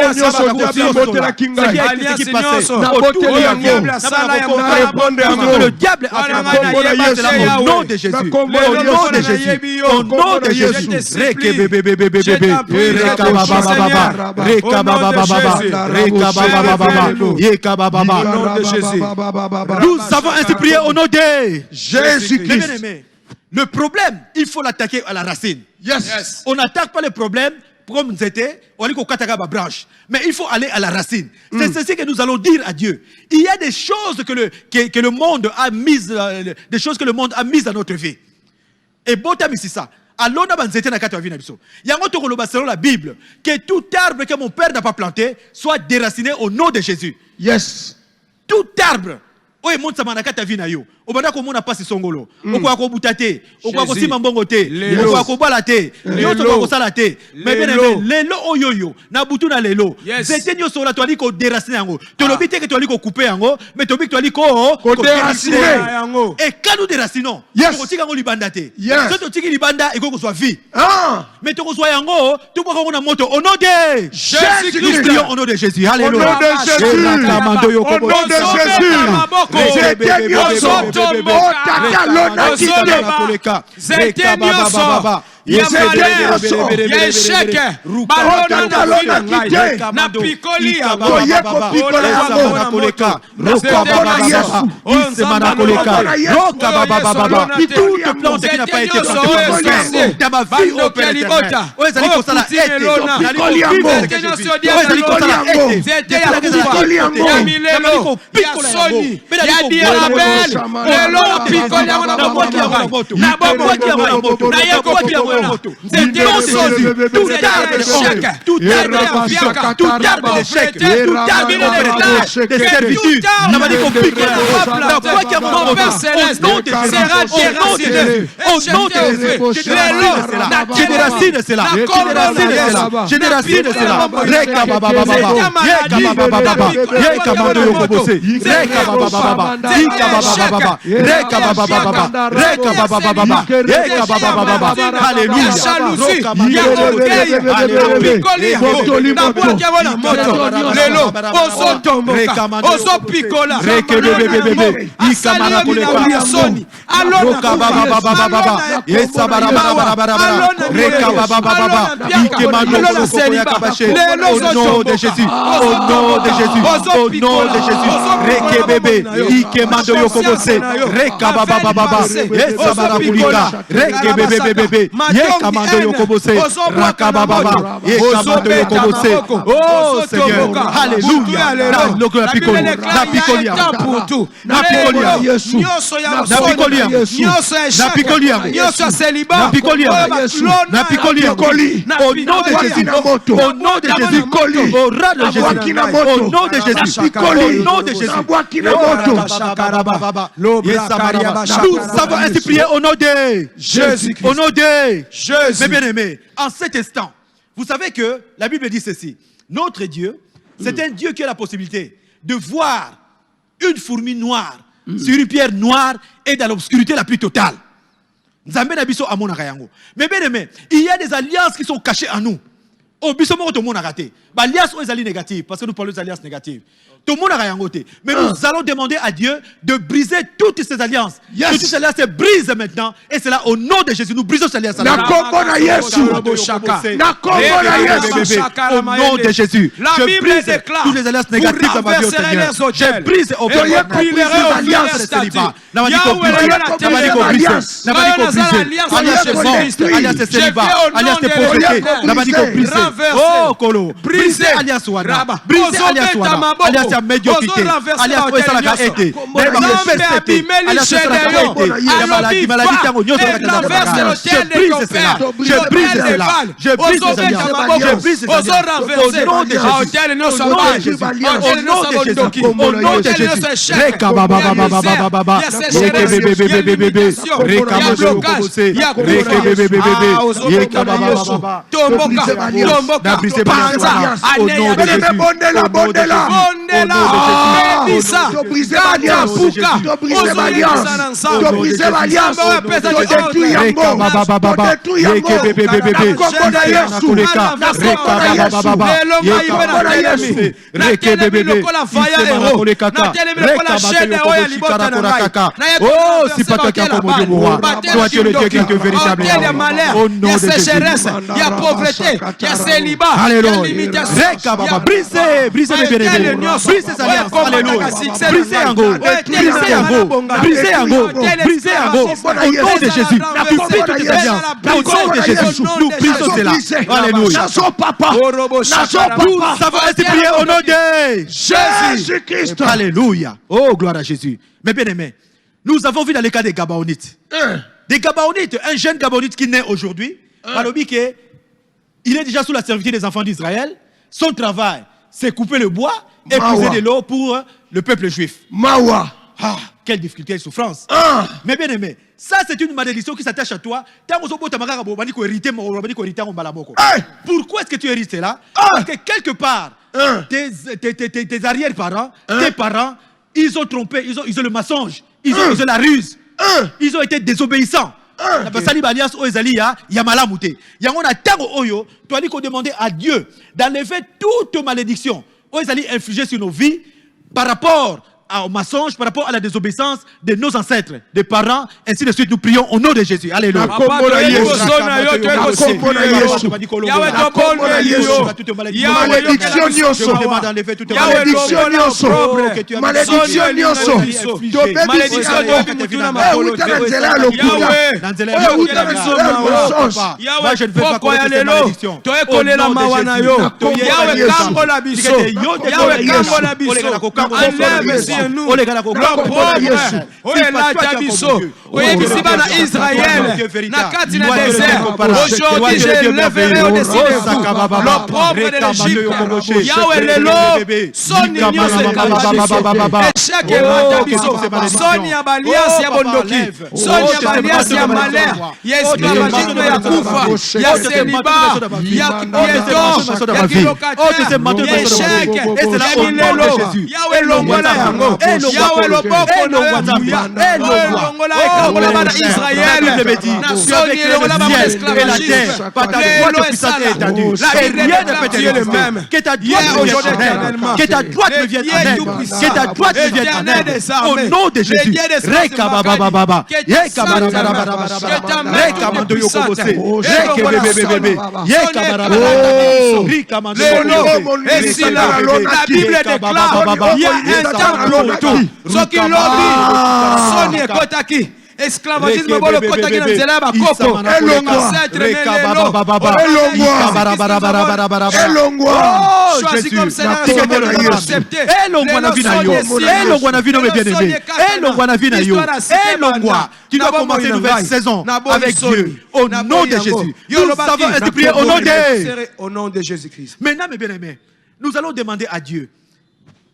Le diable a fait au nom de Jésus. Au nom de Jésus. Au nom de Jésus. Nous avons ainsi prié au nom de Jésus-Christ. Le problème, il faut l'attaquer à la racine. On n'attaque pas le problème comme nous étions, on dit qu'on kataka ma branche. Mais il faut aller à la racine. C'est ceci que nous allons dire à Dieu. Il y a des choses que le monde a mises, des choses que le monde a mises dans notre vie. Et Botam ici ça. Alors on a banzete na kati vie na biso. Yango to koloba selon la Bible que tout arbre que mon père n'a pas planté soit déraciné au nom de Jésus. Tout arbre. Oye monta manakata vie na yo. Obanda ko mona pasi songolo. Okwa ko butate, okwa ko sima mbongo te, okwa ko bala te, nyoto ko sala te. Mais bien lelo oyoyo na butu na lelo. Zete nyoso la toali ko déraciner yango. To lobite que toali ko couper yango, mais to bik toali ko déraciner yango. Et quand nous déracinons, to tika ngo libanda te. To tiki libanda e ko soit vie. Mais to ko soit yango, to ko ko na moto au nom de Jésus. Nous prions au nom de Jésus. Alléluia. Au nom de Jésus. Au nom de Jésus. Au nom de Jésus. Au nom de Jésus. Rekebebe. Ikemando yokobose. Rekababababa. Yesabarabulika. Rekebebebebe. Yekamando yokobose. Rakabababa. Yekamando yokobose. Oh Seigneur. Alléluia. Au nom de Jésus, au nom de Jésus, au ras de Jésus, au nom de Jésus, au nom de Jésus. Nous savons ainsi prier au nom de Jésus. Au nom de Jésus. Mes bien-aimés, en cet instant, vous savez que la Bible dit ceci. Notre Dieu, c'est un Dieu qui a la possibilité de voir une fourmi noire sur une pierre noire et dans l'obscurité la plus totale. Mais bien aimé, il y a des alliances qui sont cachées en nous. Oh, tout le monde a raté. L'alliance est négative parce que nous parlons des alliances négatives. Tout le monde a raté. Mais nous allons demander à Dieu de briser toutes ces alliances. Toutes ces alliances se brisent maintenant. Et c'est là au nom de Jésus. Nous brisons ces alliances. Au nom de Jésus. Je brise toutes les alliances négatives dans ma vie au Seigneur. Je brise au alliances de célibat. Alliance de célibat. Alliance de pauvreté. Oh, Kolo. Brisez alliance Wana. Brisez alliance Wana. Alliance à médiocrité. Alliance où ça l'a été. Alliance ça l'a été. Maladie qui a mon je brise cela. Je brise cela. Je brise ces alliances. Je brise ces alliances. Au nom de Jésus. Au nom de Jésus. Au nom de Jésus. Reka baba baba baba baba. Reke bébé bébé bébé. Reka baba bébé. Reke bébé bébé. Reka baba baba. Tomboka. Brisez Panza, au nom de Jésus. Bondela, brisez l'alliance, brisez l'alliance, brisez l'alliance, oh, si pas toi qui as promu moi, toi tu es le Dieu qui est véritable. Au nom de Jésus. Il y a pauvreté, il y a célibat. Alléluia. Brisez, brisez les bien-aimés. Brisez ces alliances. Alléluia. Brisez en go. Brisez en go. Brisez en go. Brisez en go. Au nom de Jésus. Brisez toutes les alliances. Au nom de Jésus. Nous brisons cela. Alléluia. Nous savons ainsi prier au nom de Jésus-Christ. Alléluia. Oh, gloire à Jésus. Mais bien-aimés, nous avons vu dans le cas des Gabaonites. Des Gabaonites, un jeune Gabaonite qui naît aujourd'hui, il est déjà sous la servitude des enfants d'Israël. Son travail, c'est couper le bois et puiser de l'eau pour le peuple juif. Mawa. Ah, quelle difficulté et souffrance. Mais bien aimé, ça c'est une malédiction qui s'attache à toi. Pourquoi est-ce que tu hérites là? Parce que quelque part, tes arrière-parents, tes parents, ils ont trompé, ils ont le mensonge, ils ont la ruse, ils ont été désobéissants. Basali Balias Oezali ya malamute. Yango na tango oyo, tu as dit qu'on demandait à Dieu d'enlever toute malédiction. Oezali infligée sur nos vies par rapport au mensonge, par rapport à la désobéissance de nos ancêtres, des parents, ainsi de suite. Nous prions au nom de Jésus. Alléluia. Aujourd'hui, je lèverai au-dessus de vous l'opprobre de l'Égypte. Yahweh lelo, Soni nyose kababisho, Eshek emabiso, Soni abalias ya bondoki, Soni abalias ya malheur, ya esclavagisme ya kufa, ya célibat, ya piéton, ya kilokatère, ya échec, ya milelo, Yahweh longola yango, Yahweh loboko elongola ekangola bana Israël na soni elongola bana esclavagisme rien ne peut être le même. Que ta droite me vienne en aide. Que ta droite me vienne en aide. Que ta droite me vienne en aide. Au nom de Jésus. Rekababababa. La Bible déclare il y a un temps pour tout. Ce qui l'ont dit, Soni Kotaki. Esclavagisme bolo kotaki na nzela ya bakoko choisi comme ça tu dois commencer une nouvelle saison avec Dieu au nom de Jésus. Nous savons être priés au nom de Jésus-Christ. Maintenant mes bien-aimés, nous allons demander à Dieu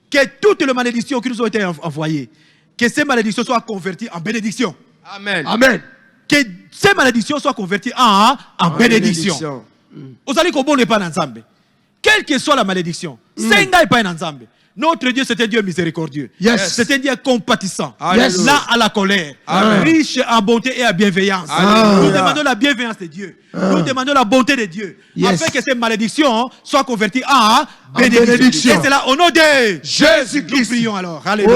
que toutes les malédictions qui nous ont été envoyées, que ces malédictions soient converties en bénédictions. Amen. Amen. Que ces malédictions soient converties en bénédiction. Vous allez qu'on n'est pas ensemble. Quelle que soit la malédiction, c'est pas ensemble. Notre Dieu, c'est un Dieu miséricordieux. Yes. C'est un Dieu compatissant. Yes. Là à la colère. Amen. Riche en bonté et en bienveillance. Amen. Nous demandons la bienveillance de Dieu. Nous demandons la bonté de Dieu. Yes. Afin que ces malédictions soient converties en bénédiction. Et c'est là au nom de Jésus-Christ. Nous prions alors. Alléluia.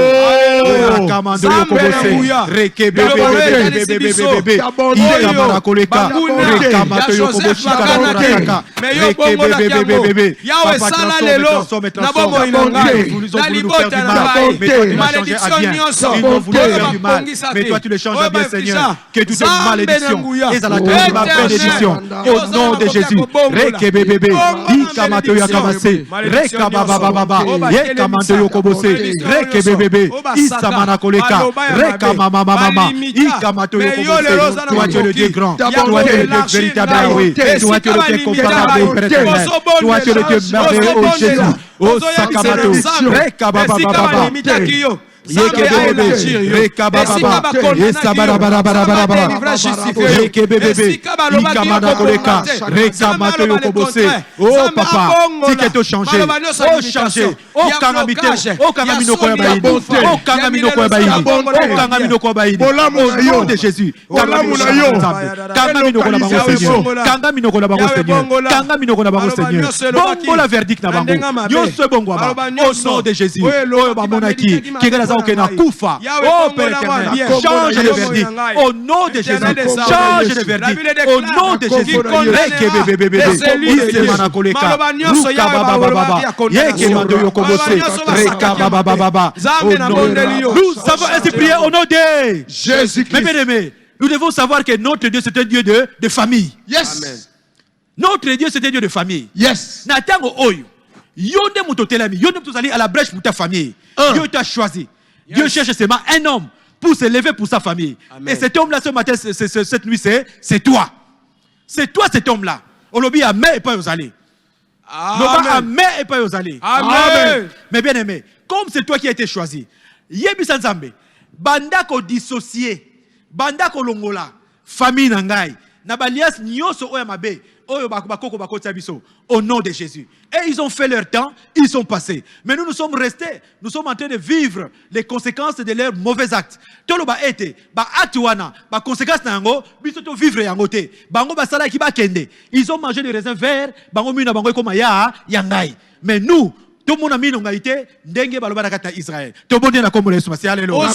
Mais toi tu le changes bien, Seigneur. Que toutes les malédictions et à la bénédiction au nom de Jésus. Rekebebebe, ikamato yakamase, rekababababa, yekamato yokobose, rekebebebe, isamana koleka, rekamamamama, ikamato yokobose. Toi tu es le Dieu grand, toi tu es le Dieu véritable, toi tu es le Dieu comparable, toi tu es le Dieu merveilleux, oh Jésus, oh Sakamato, rekababababa. Oh papa, si tu as changé, oh changé, oh kangamite, oh kangamino koyabaïdi, oh kangamino koyabaïdi, oh kangamino koyabaïdi, au nom de Jésus, kangamino koyabaïdi, Seigneur, kangamino koyabaïdi, Seigneur, kangamino koyabaïdi, Seigneur, bon la verdict na bango, yo se bongo ba, au nom de Jésus, oh bamonaki, qui est là au Koufa. Oh Père éternel, change le verdict au nom de Jésus. Change le verdict au nom de Jésus. Nous avons ainsi prié au nom de Jésus. Mais bien aimés, nous devons savoir que notre Dieu c'est un Dieu de famille. Yes. Notre Dieu c'est un Dieu de famille. Yes. Natango oyo. Yonde mutotelami, yonde mutozali à la brèche pour ta famille. Dieu t'a choisi. Dieu cherche seulement un homme pour se lever pour sa famille. Amen. Et cet homme-là, ce matin, cette nuit, c'est toi. C'est toi cet homme-là. On l'a dit à main et pas aux allées. Amen. Et pas aux allées. Amen. Mais bien aimé, comme c'est toi qui as été choisi, Yebisa Nzambe, banda ko dissocié, banda ko longola, famille nangai, nabalias nyoso oyamabe. Au nom de Jésus. Et ils ont fait leur temps, ils sont passés. Mais nous sommes restés, nous sommes en train de vivre les conséquences de leurs mauvais actes. Toloba ete, ba atuana, ba conséquences nango, bisoto vivre yangote. Bango ba sala ki ba kende. Ils ont mangé des raisins verts, bango mina bango koma ya yangai. Mais nous, tout le monde a mis en égalité, dengue baloba na kata Israël. Tout le monde na kombo Yesu, c'est alléluia.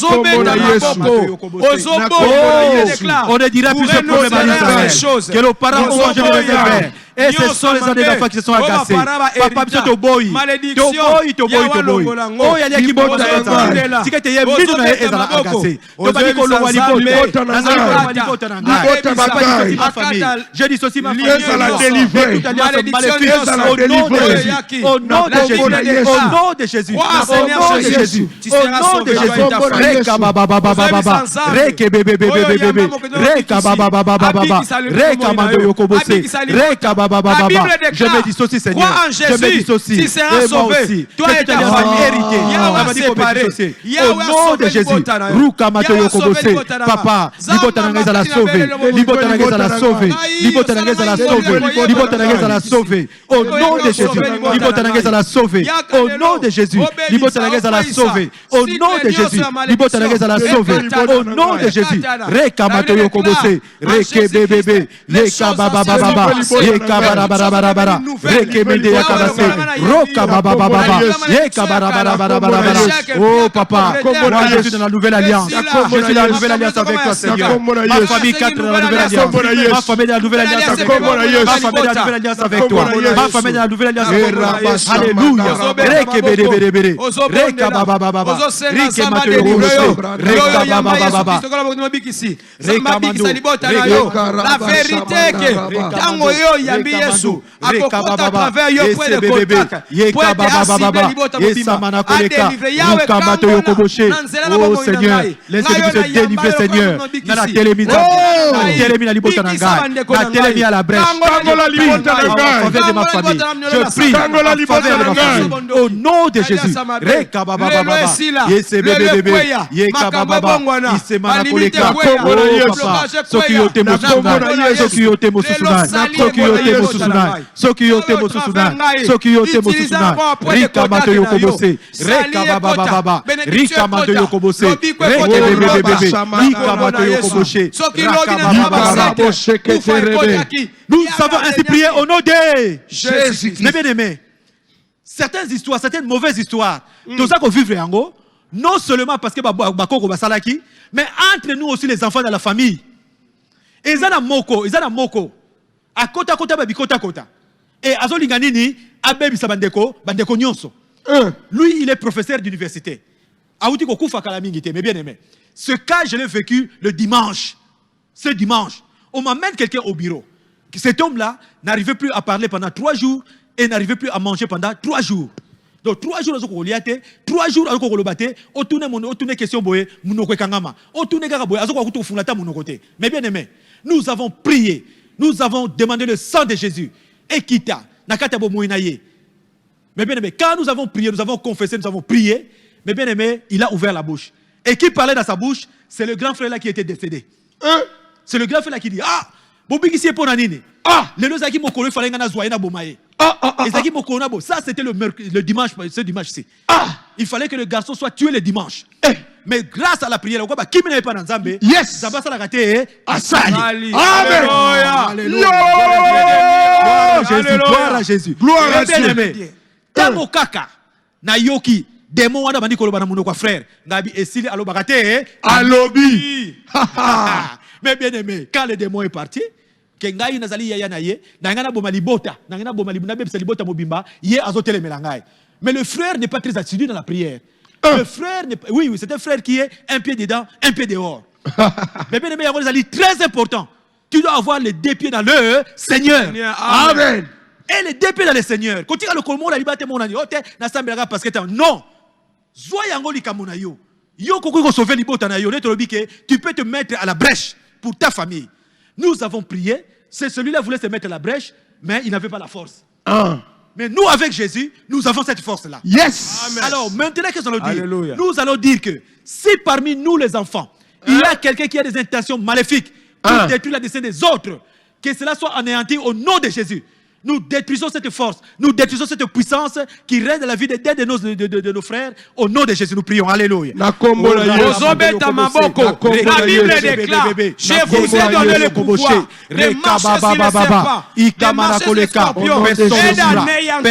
On ne dira plus ce problème à Israël. Que nos parents ont mangé des raisins verts. Et ce sont les années d'enfants qui se sont agacés. Papa, tu es boy. Oh, il y a qui boy. Si tu es mis dans les agacés. Je dis ceci, ma famille. Au nom de Jésus. Au nom de Jésus. Au nom de Jésus. Au nom de Jésus. Reka baba baba baba. Reka bebe bebe bebe. Reka baba baba baba. Reka mando yokobose. Reka La Bible déclare, je me dissocie, Seigneur. crois en Je me Jésus, dissocie. tu seras Et moi sauvé. aussi. Toi et ta famille hérité. Yahweh séparé. Au nom de Jésus. Ruka Matoyo Kobose. Papa, Libota Nangeza la sauvé. Libota Nangeza la sauvé. Libota Nangeza la sauvé. Libota Nangeza la sauvé. Au nom de Jésus. Libota Nangeza la sauvé. Au nom de Jésus. Libota Nangeza la sauvé. Au nom de Jésus. Libota Nangeza la sauvé. Au nom de Jésus. Reka Matoyo Kobose. Reke bébé. Reka baba baba. Reka bara. Reke mende yakabase. Roka baba baba. Reka bara. Oh papa, moi je suis dans la nouvelle alliance. Je suis dans la nouvelle alliance avec toi, Seigneur. Ma famille 4 dans la nouvelle alliance. Ma famille dans la nouvelle alliance avec toi. Ma famille dans la nouvelle alliance avec toi. Ma famille dans la nouvelle alliance avec toi. Alléluia. Reke bere. Reka baba baba. Reke matoyo kobose. Reka baba baba. Reka mando. La vérité que tango yo yambi Yesu akokota travers yo près de contact. Yeka baba. Yesa manakoleka. Ruka matoyo koboshe. Oh Seigneur, laissez-nous se délivrer, Seigneur. Dans la télémine, la libota nangai, la télémine à la brèche. Je ma famille. Je prie en faveur de ma famille. Au nom de Jésus. Reka baba baba. Yese bébé. Yeka baba. Yese manakoleka. Oh papa. Sokiyote mosusunai. Sokiyote mosusunai. Sokiyote mosusunai. Sokiyote mosusunai. Rika matoyo kobose. Reka baba baba. Rika matoyo kobose. Reke bébé. Rika matoyo koboshe. Nous savons ainsi prier au nom de Jésus. Mes bien-aimés, certaines histoires, certaines mauvaises histoires, tout ça qu'on vit en haut, non seulement parce que bakoko basalaki, mais entre nous aussi les enfants de la famille. Ezana moko. À kota babikota kota. Et azolinganini abebi sabandeko bandeko nyonso. Lui, il est professeur d'université. Aouti kokufa kalamingité, mais bien aimé. Ce cas, je l'ai vécu le dimanche. Ce dimanche, on m'amène quelqu'un au bureau. Cet homme-là n'arrivait plus à parler pendant 3 jours et n'arrivait plus à manger pendant 3 jours. Donc 3 jours, 3 jours, on tourne question boye, mais bien aimé, nous avons prié, nous avons demandé le sang de Jésus. Et kita, nakata bo moinaye. Mais bien aimé, quand nous avons prié, nous avons confessé, nous avons prié, mais bien aimé, il a ouvert la bouche. Et qui parlait dans sa bouche, c'est le grand frère là qui était décédé. C'est le grand frère là qui dit, ah, Bobiki pour Nanine. Ah, le Lozaki Mokolo fallait gana zoyena bomaye. Ça c'était le dimanche, ce dimanche-ci. Ah, il fallait que le garçon soit tué le dimanche. Mais grâce à la prière, qui n'avait pas dans Zambé, yes, ça va ça la rater. Amen. Alléluia. Gloire à Jésus. Gloire à Jésus. Tango kaka na yoki démon wana bandi koloba na munoko frère ngabi esili alo bakate alobi. Mais bien aimé, quand le démon est parti, kengai nazali yaya na ye na ngana boma libota na ngana boma libuna bebisa libota mobimba ye azotele melangai. Mais le frère n'est pas très assidu dans la prière. Le frère oui, c'est un frère qui est un pied dedans, un pied dehors. Mais bien aimé, c'est très important. Tu dois avoir les 2 pieds dans le Seigneur. Amen. Et les 2 pieds dans le Seigneur. Quand tu as le colmon, la liberté, mon ami, parce que non. Tu peux te mettre à la brèche pour ta famille. Nous avons prié. C'est celui-là qui voulait se mettre à la brèche, mais il n'avait pas la force. Mais nous, avec Jésus, nous avons cette force-là. Yes. Amen. Alors, maintenant, qu'est-ce qu'on allons dire? Nous allons dire que si parmi nous, les enfants, il y a quelqu'un qui a des intentions maléfiques pour détruire la destinée des autres, que cela soit anéanti au nom de Jésus. Nous détruisons cette force, nous détruisons cette puissance qui règne dans la vie de nos frères. Au nom de Jésus, nous prions. Alléluia. La Bible déclare, je vous ai donné le pouvoir de marcher sur les serpents, de marcher sur les scorpions, et d'anéantir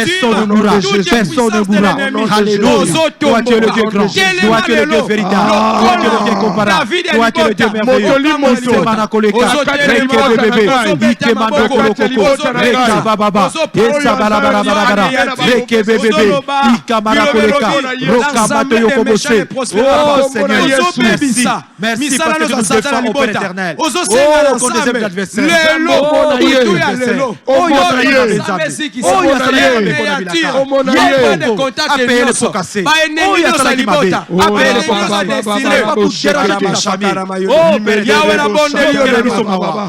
personne ne pourra. Alléluia. Toi tu es le Dieu grand, toi tu es le Dieu véritable, toi tu es le Dieu comparable, toi tu es le Dieu merveilleux. baba. Esa bara Ikamara koleka. Rokamato yokobose. Oh Seigneur Jésus, merci parce que tu nous défends au Père éternel. Oh, contre les adversaires.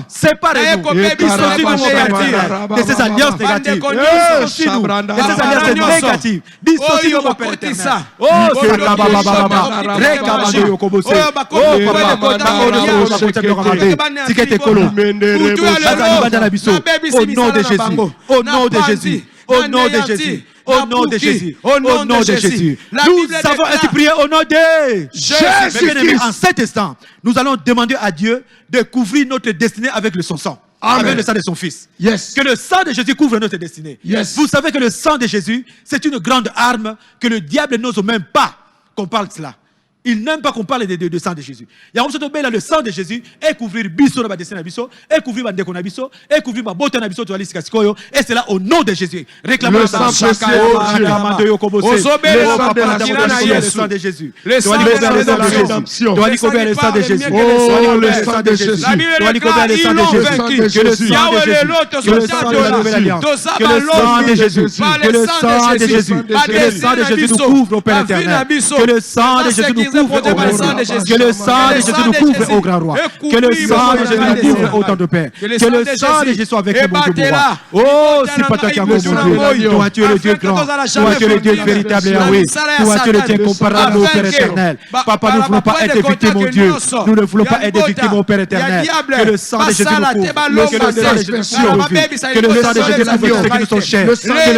Séparez-nous de ces alliances négatives. De ces alliances négatives. Dissociez-nous au Père éternel. Oh, c'est la baba baba. Réclamez au Kobose. Oh, au nom de Jésus, au nom de Jésus, au nom de Jésus, au nom de Jésus, au nom de Jésus. Nous avons ainsi prié au nom de Jésus. En cet instant, nous allons demander à Dieu de couvrir notre destinée avec son sang. Avec le sang de son fils. Yes. Que le sang de Jésus couvre notre destinée. Yes. Vous savez que le sang de Jésus, c'est une grande arme que le diable n'ose même pas qu'on parle de cela. Il n'aime pas qu'on parle de sang de Jésus. Il y a le sang de Jésus et couvrir biso na destinée biso et couvrir bandeko na biso et couvrir ma botte na biso to ali sikasikoyo et c'est là au nom de Jésus. Réclamons le sang de Jésus. Le sang de Jésus. Doit aller couvrir le sang de Jésus. Oh le sang de Jésus. Doit aller couvrir le sang de Jésus. Que le sang de Jésus. Que le sang de la nouvelle alliance. Que le sang de Jésus. Que le sang de Jésus. Que le sang de Jésus nous couvre au Père éternel. Que le sang de Jésus nous couvre au grand roi. Que le sang de Jésus nous couvre au grand roi. Que le sang de Jésus nous couvre au temps de paix. Que le sang de Jésus soit avec nous, mon Dieu. Oh, c'est pas toi qui as mon Dieu. Toi, tu es le Dieu grand. Toi, tu es le Dieu véritable, Yahweh. Toi, tu es le Dieu comparable au Père éternel. Papa, nous ne voulons pas être victimes, mon Dieu. Nous ne voulons pas être victimes au Père éternel. Que le sang de Jésus nous couvre. Que le sang de Jésus nous couvre. Que le sang de Jésus couvre ceux qui nous sont chers. Que le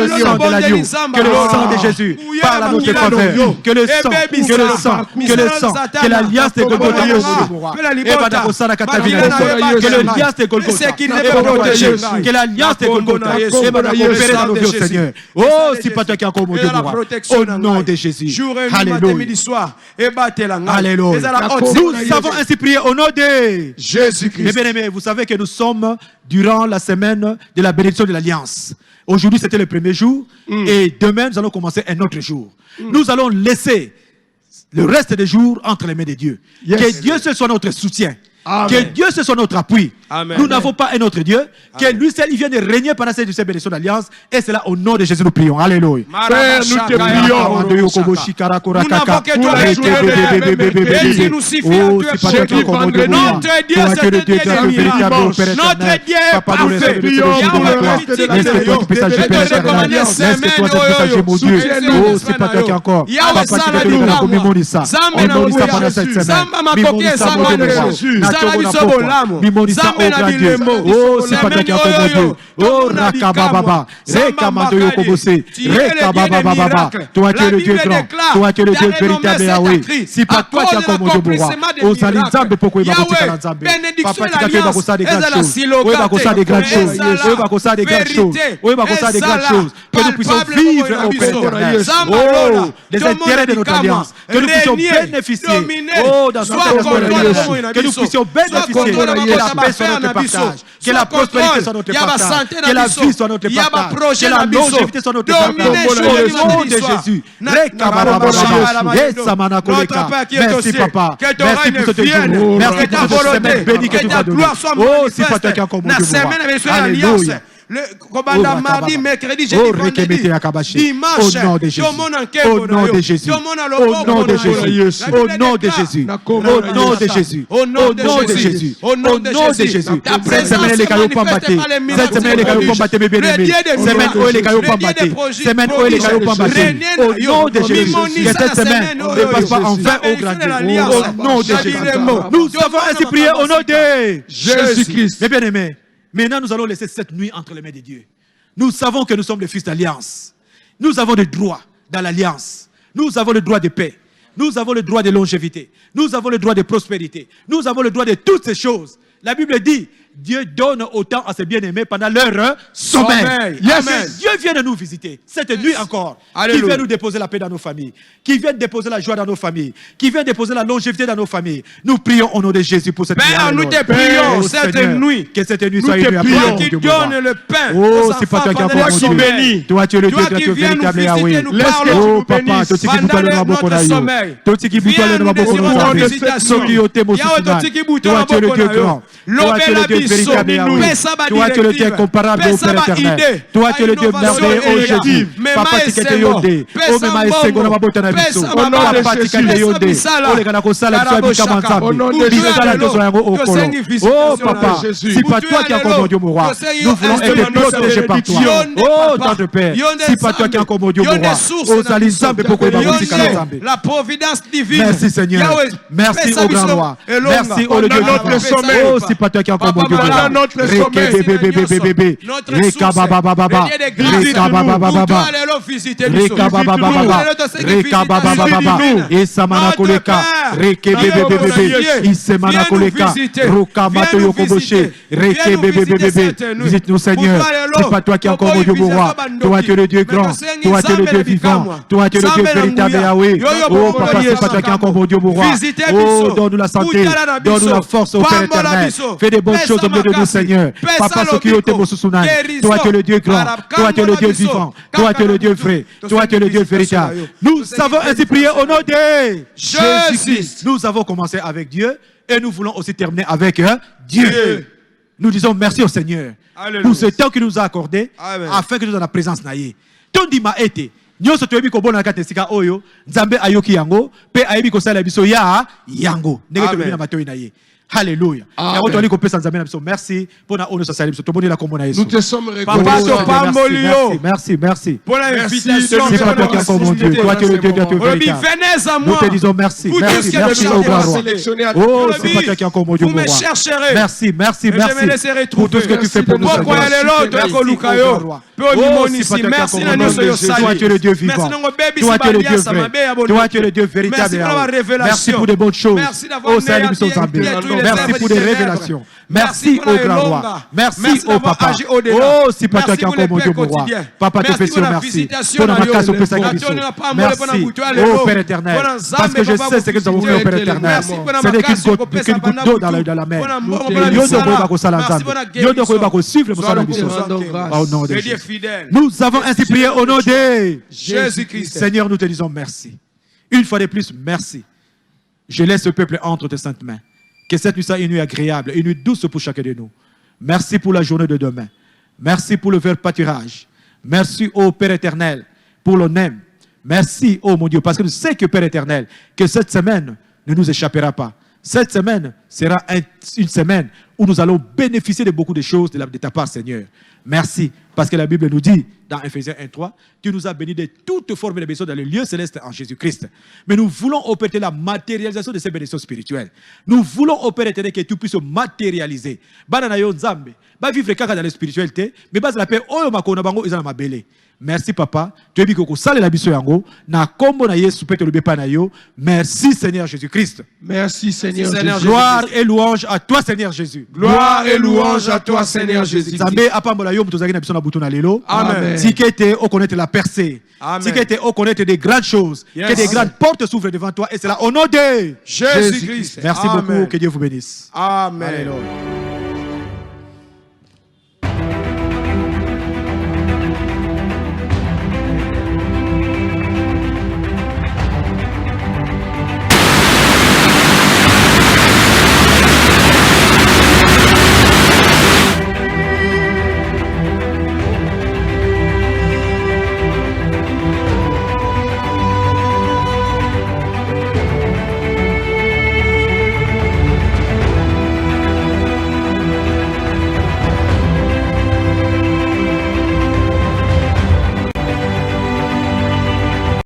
sang de l'agneau. Que le sang de Jésus parle à notre faveur. Que le sang, que l'alliance de Golgotha, que l'alliance de Golgotha, que l'alliance de Golgotha, opérer dans nos vies, Seigneur. Oh, c'est pas toi qui as encore mon Dieu, au nom de Jésus. Alléluia. Alléluia. Nous avons ainsi prié au nom de Jésus-Christ. Mes bien-aimés, vous savez que nous sommes durant la semaine de la bénédiction de l'Alliance. Aujourd'hui, c'était le premier jour et demain, nous allons commencer un autre jour. Nous allons laisser le reste des jours entre les mains de Dieu. Yes. Que Dieu ce soit notre soutien. Amen. Que Dieu ce soit notre appui. Amen. Nous n'avons pas un autre Dieu. Que lui seul, il vient de régner pendant cette bénédiction d'alliance. Et c'est là au nom de Jésus nous prions. Alléluia. Père, nous te prions. Nous n'avons que toi. Et si nous suffit à Dieu. Notre Dieu, c'est le Dieu des miracles. Notre Dieu est parfait. Zambe na bilemo. Oh, c'est pas toi qui as fait mon Dieu. Oh, Rakababa. Rekamando Yokobose. Rekababa. Toi qui es le Dieu grand. Toi qui es le Dieu véritable Yahweh. C'est pas toi qui as fait mon Dieu. Oh, Salim Zambe, pourquoi il va continuer dans Zambe? Papa, tu as fait des grandes choses. Oui, il va continuer des grandes choses. Oui, il va continuer des grandes choses. Oui, il va continuer des grandes choses. Que nous puissions vivre au Père éternel. Oh, les intérêts de notre alliance. Que nous puissions bénéficier. Oh, dans cette alliance. Que nous puissions bénéficier. Que la paix soit notre partage. Que la prospérité soit notre partage. Que la vie soit notre partage. Que la longévité soit notre partage. Au nom de Jésus. Merci papa. Merci pour ce jour. Merci pour cette semaine bénie que tu vas donner. Oh, si pas toi qui as comme mon Dieu. Alléluia. Le commandant mardi, mercredi, jeudi, vendredi, dimanche, au nom de Jésus, au nom de Jésus, au nom de Jésus, au nom de Jésus, au nom de Jésus, au nom de Jésus, au nom de Jésus. Cette semaine, les cailloux pas battre. Cette semaine, les cailloux pas battre, mes bien-aimés. Semaine où les cailloux pas battre. Semaine où les cailloux pas battre. Au nom de Jésus, que cette semaine ne passe pas enfin au grand Dieu. Au nom de Jésus. Nous avons ainsi prié au nom de Jésus-Christ. Mes bien-aimés. Maintenant, nous allons laisser cette nuit entre les mains de Dieu. Nous savons que nous sommes les fils d'alliance. Nous avons des droits dans l'alliance. Nous avons le droit de paix. Nous avons le droit de longévité. Nous avons le droit de prospérité. Nous avons le droit de toutes ces choses. La Bible dit, Dieu donne autant à ses bien-aimés pendant leur sommeil. Yes. Dieu vient de nous visiter cette nuit encore. Alléluia. Qui vient nous déposer la paix dans nos familles. Qui vient déposer la joie dans nos familles. Qui vient déposer la longévité dans nos familles. Nous prions au nom de Jésus pour cette nuit. Père, nous te prions cette nuit. Que cette nuit soit une nuit Toi qui donnes le pain. Oh, c'est pas toi qui as encore béni. Toi, tu es le Dieu de véritable Yahweh. Oh, papa, toi qui boutoie le maboko na yo. Toi qui boutoie le maboko na yo. Toi qui es le Dieu grand. Toi, tu es le Dieu véritable Yahweh. Toi, tu es le Dieu incomparable au Père éternel. Toi, tu es le Dieu merveilleux, oh Jésus. Papa, tu es yondé. Oh, mais ma sengo na mabota na biso. Papa, tu es yondé. Oh, les gars, sala biso abika manzambe. Bisala besoin yango okolo. Oh, papa, c'est pas toi qui as encore mon Dieu mon roi. Nous voulons être protégés par toi. Oh, tant de Père. C'est pas toi qui as encore mon Dieu mon roi. Oh, Zali Nzambe pourquoi il va vous dire Nzambe. La providence divine. Merci Seigneur. Merci au grand roi. Merci au Dieu notre sommeil. Oh, c'est pas toi qui as encore mon Dieu mon roi. Notre sommeil. Reka baba baba baba. Reka baba baba baba. Reka baba baba baba. Reka baba baba baba. Isamana koleka. Reke bebe bebe. Isemana koleka. Roka mato yokoboshe. Reke bebe bebe. Visite-nous Seigneur. C'est pas toi qui as encore mon Dieu mon roi. Toi tu es le Dieu grand. Toi tu es le Dieu vivant. Toi tu es le Dieu véritable Yahweh. Oh papa, c'est pas toi qui as encore mon Dieu mon roi. Oh, donne-nous la santé. Donne-nous la force au Père éternel. Fais des bonnes choses au milieu de nous Seigneur. Papa, ce qui est au Mosusunan. Toi tu es le Dieu grand. Toi tu es le Dieu vivant. Toi tu es le Dieu vrai. Toi tu es le Dieu véritable. Nous avons ainsi prié au nom de Jésus. Nous avons commencé avec Dieu et nous voulons aussi terminer avec Dieu. Nous disons merci au Seigneur pour ce temps qu'il nous a accordé afin que nous dans la présence naïe. Tondi ma été. Nyoso toyebi ko bona kate sika oyo Nzambe ayoki yango pe ayebi ko sala biso ya yango ndenge toyebi na matoi na ye. Alléluia. Merci pour la Nous te sommes reconnaissants. Merci. Pour l'invitation. C'est pas toi qui as encore mon Dieu. Toi tu es le Dieu de véritable. Venez à moi. Nous te disons merci. Merci au grand roi. Oh, c'est pas toi qui as encore mon Dieu. Vous me chercherez. Merci. Pour tout ce que tu fais pour nous. Toi tu es le Dieu vivant. Toi tu es le Dieu vrai. Toi tu es le Dieu véritable. Merci pour de bonnes choses. Oh, Seigneur, merci pour des révélations. Merci au grand roi. Merci au papa. Oh, si pas toi qui as encore mon Dieu, mon roi. Papa, te fais merci. Pour ma casse au Pessac-Bissau. Merci. Oh, Père éternel. Parce que je sais ce que nous avons fait au Père éternel. Ce n'est qu'une goutte d'eau dans la mer. Nous avons ainsi prié au nom de Jésus-Christ. Seigneur, nous te disons merci. Une fois de plus, merci. Je laisse ce peuple entre tes saintes mains. Que cette nuit soit une nuit agréable, une nuit douce pour chacun de nous. Merci pour la journée de demain. Merci pour le vert pâturage. Merci au Père éternel pour l'honneur. Merci, oh mon Dieu, parce que je sais que Père éternel, que cette semaine ne nous échappera pas. Cette semaine sera une semaine où nous allons bénéficier de beaucoup de choses de ta part, Seigneur. Merci, parce que la Bible nous dit, dans Ephésiens 1:3, tu nous as bénis de toutes formes de bénédictions dans le lieu céleste en Jésus-Christ. Mais nous voulons opérer la matérialisation de ces bénédictions spirituelles. Nous voulons opérer que tu puisses matérialiser. Vivre dans la spiritualité, mais la paix, merci papa, tu es dit que la biso yango na kombo na Yesu pete le bepa na yo. Merci Seigneur Jésus-Christ. Merci Seigneur Jésus. Gloire et louange à toi Seigneur Jésus. Gloire et louange à toi Seigneur Jésus. Zambe apambola yo mutozaki na biso na butu na lelo. Amen. Si kete o connaître la percée. Si kete o connaître des grandes choses, que des grandes portes s'ouvrent devant toi et c'est là au nom de Jésus-Christ. Merci beaucoup, que Dieu vous bénisse. Amen. Alléluia.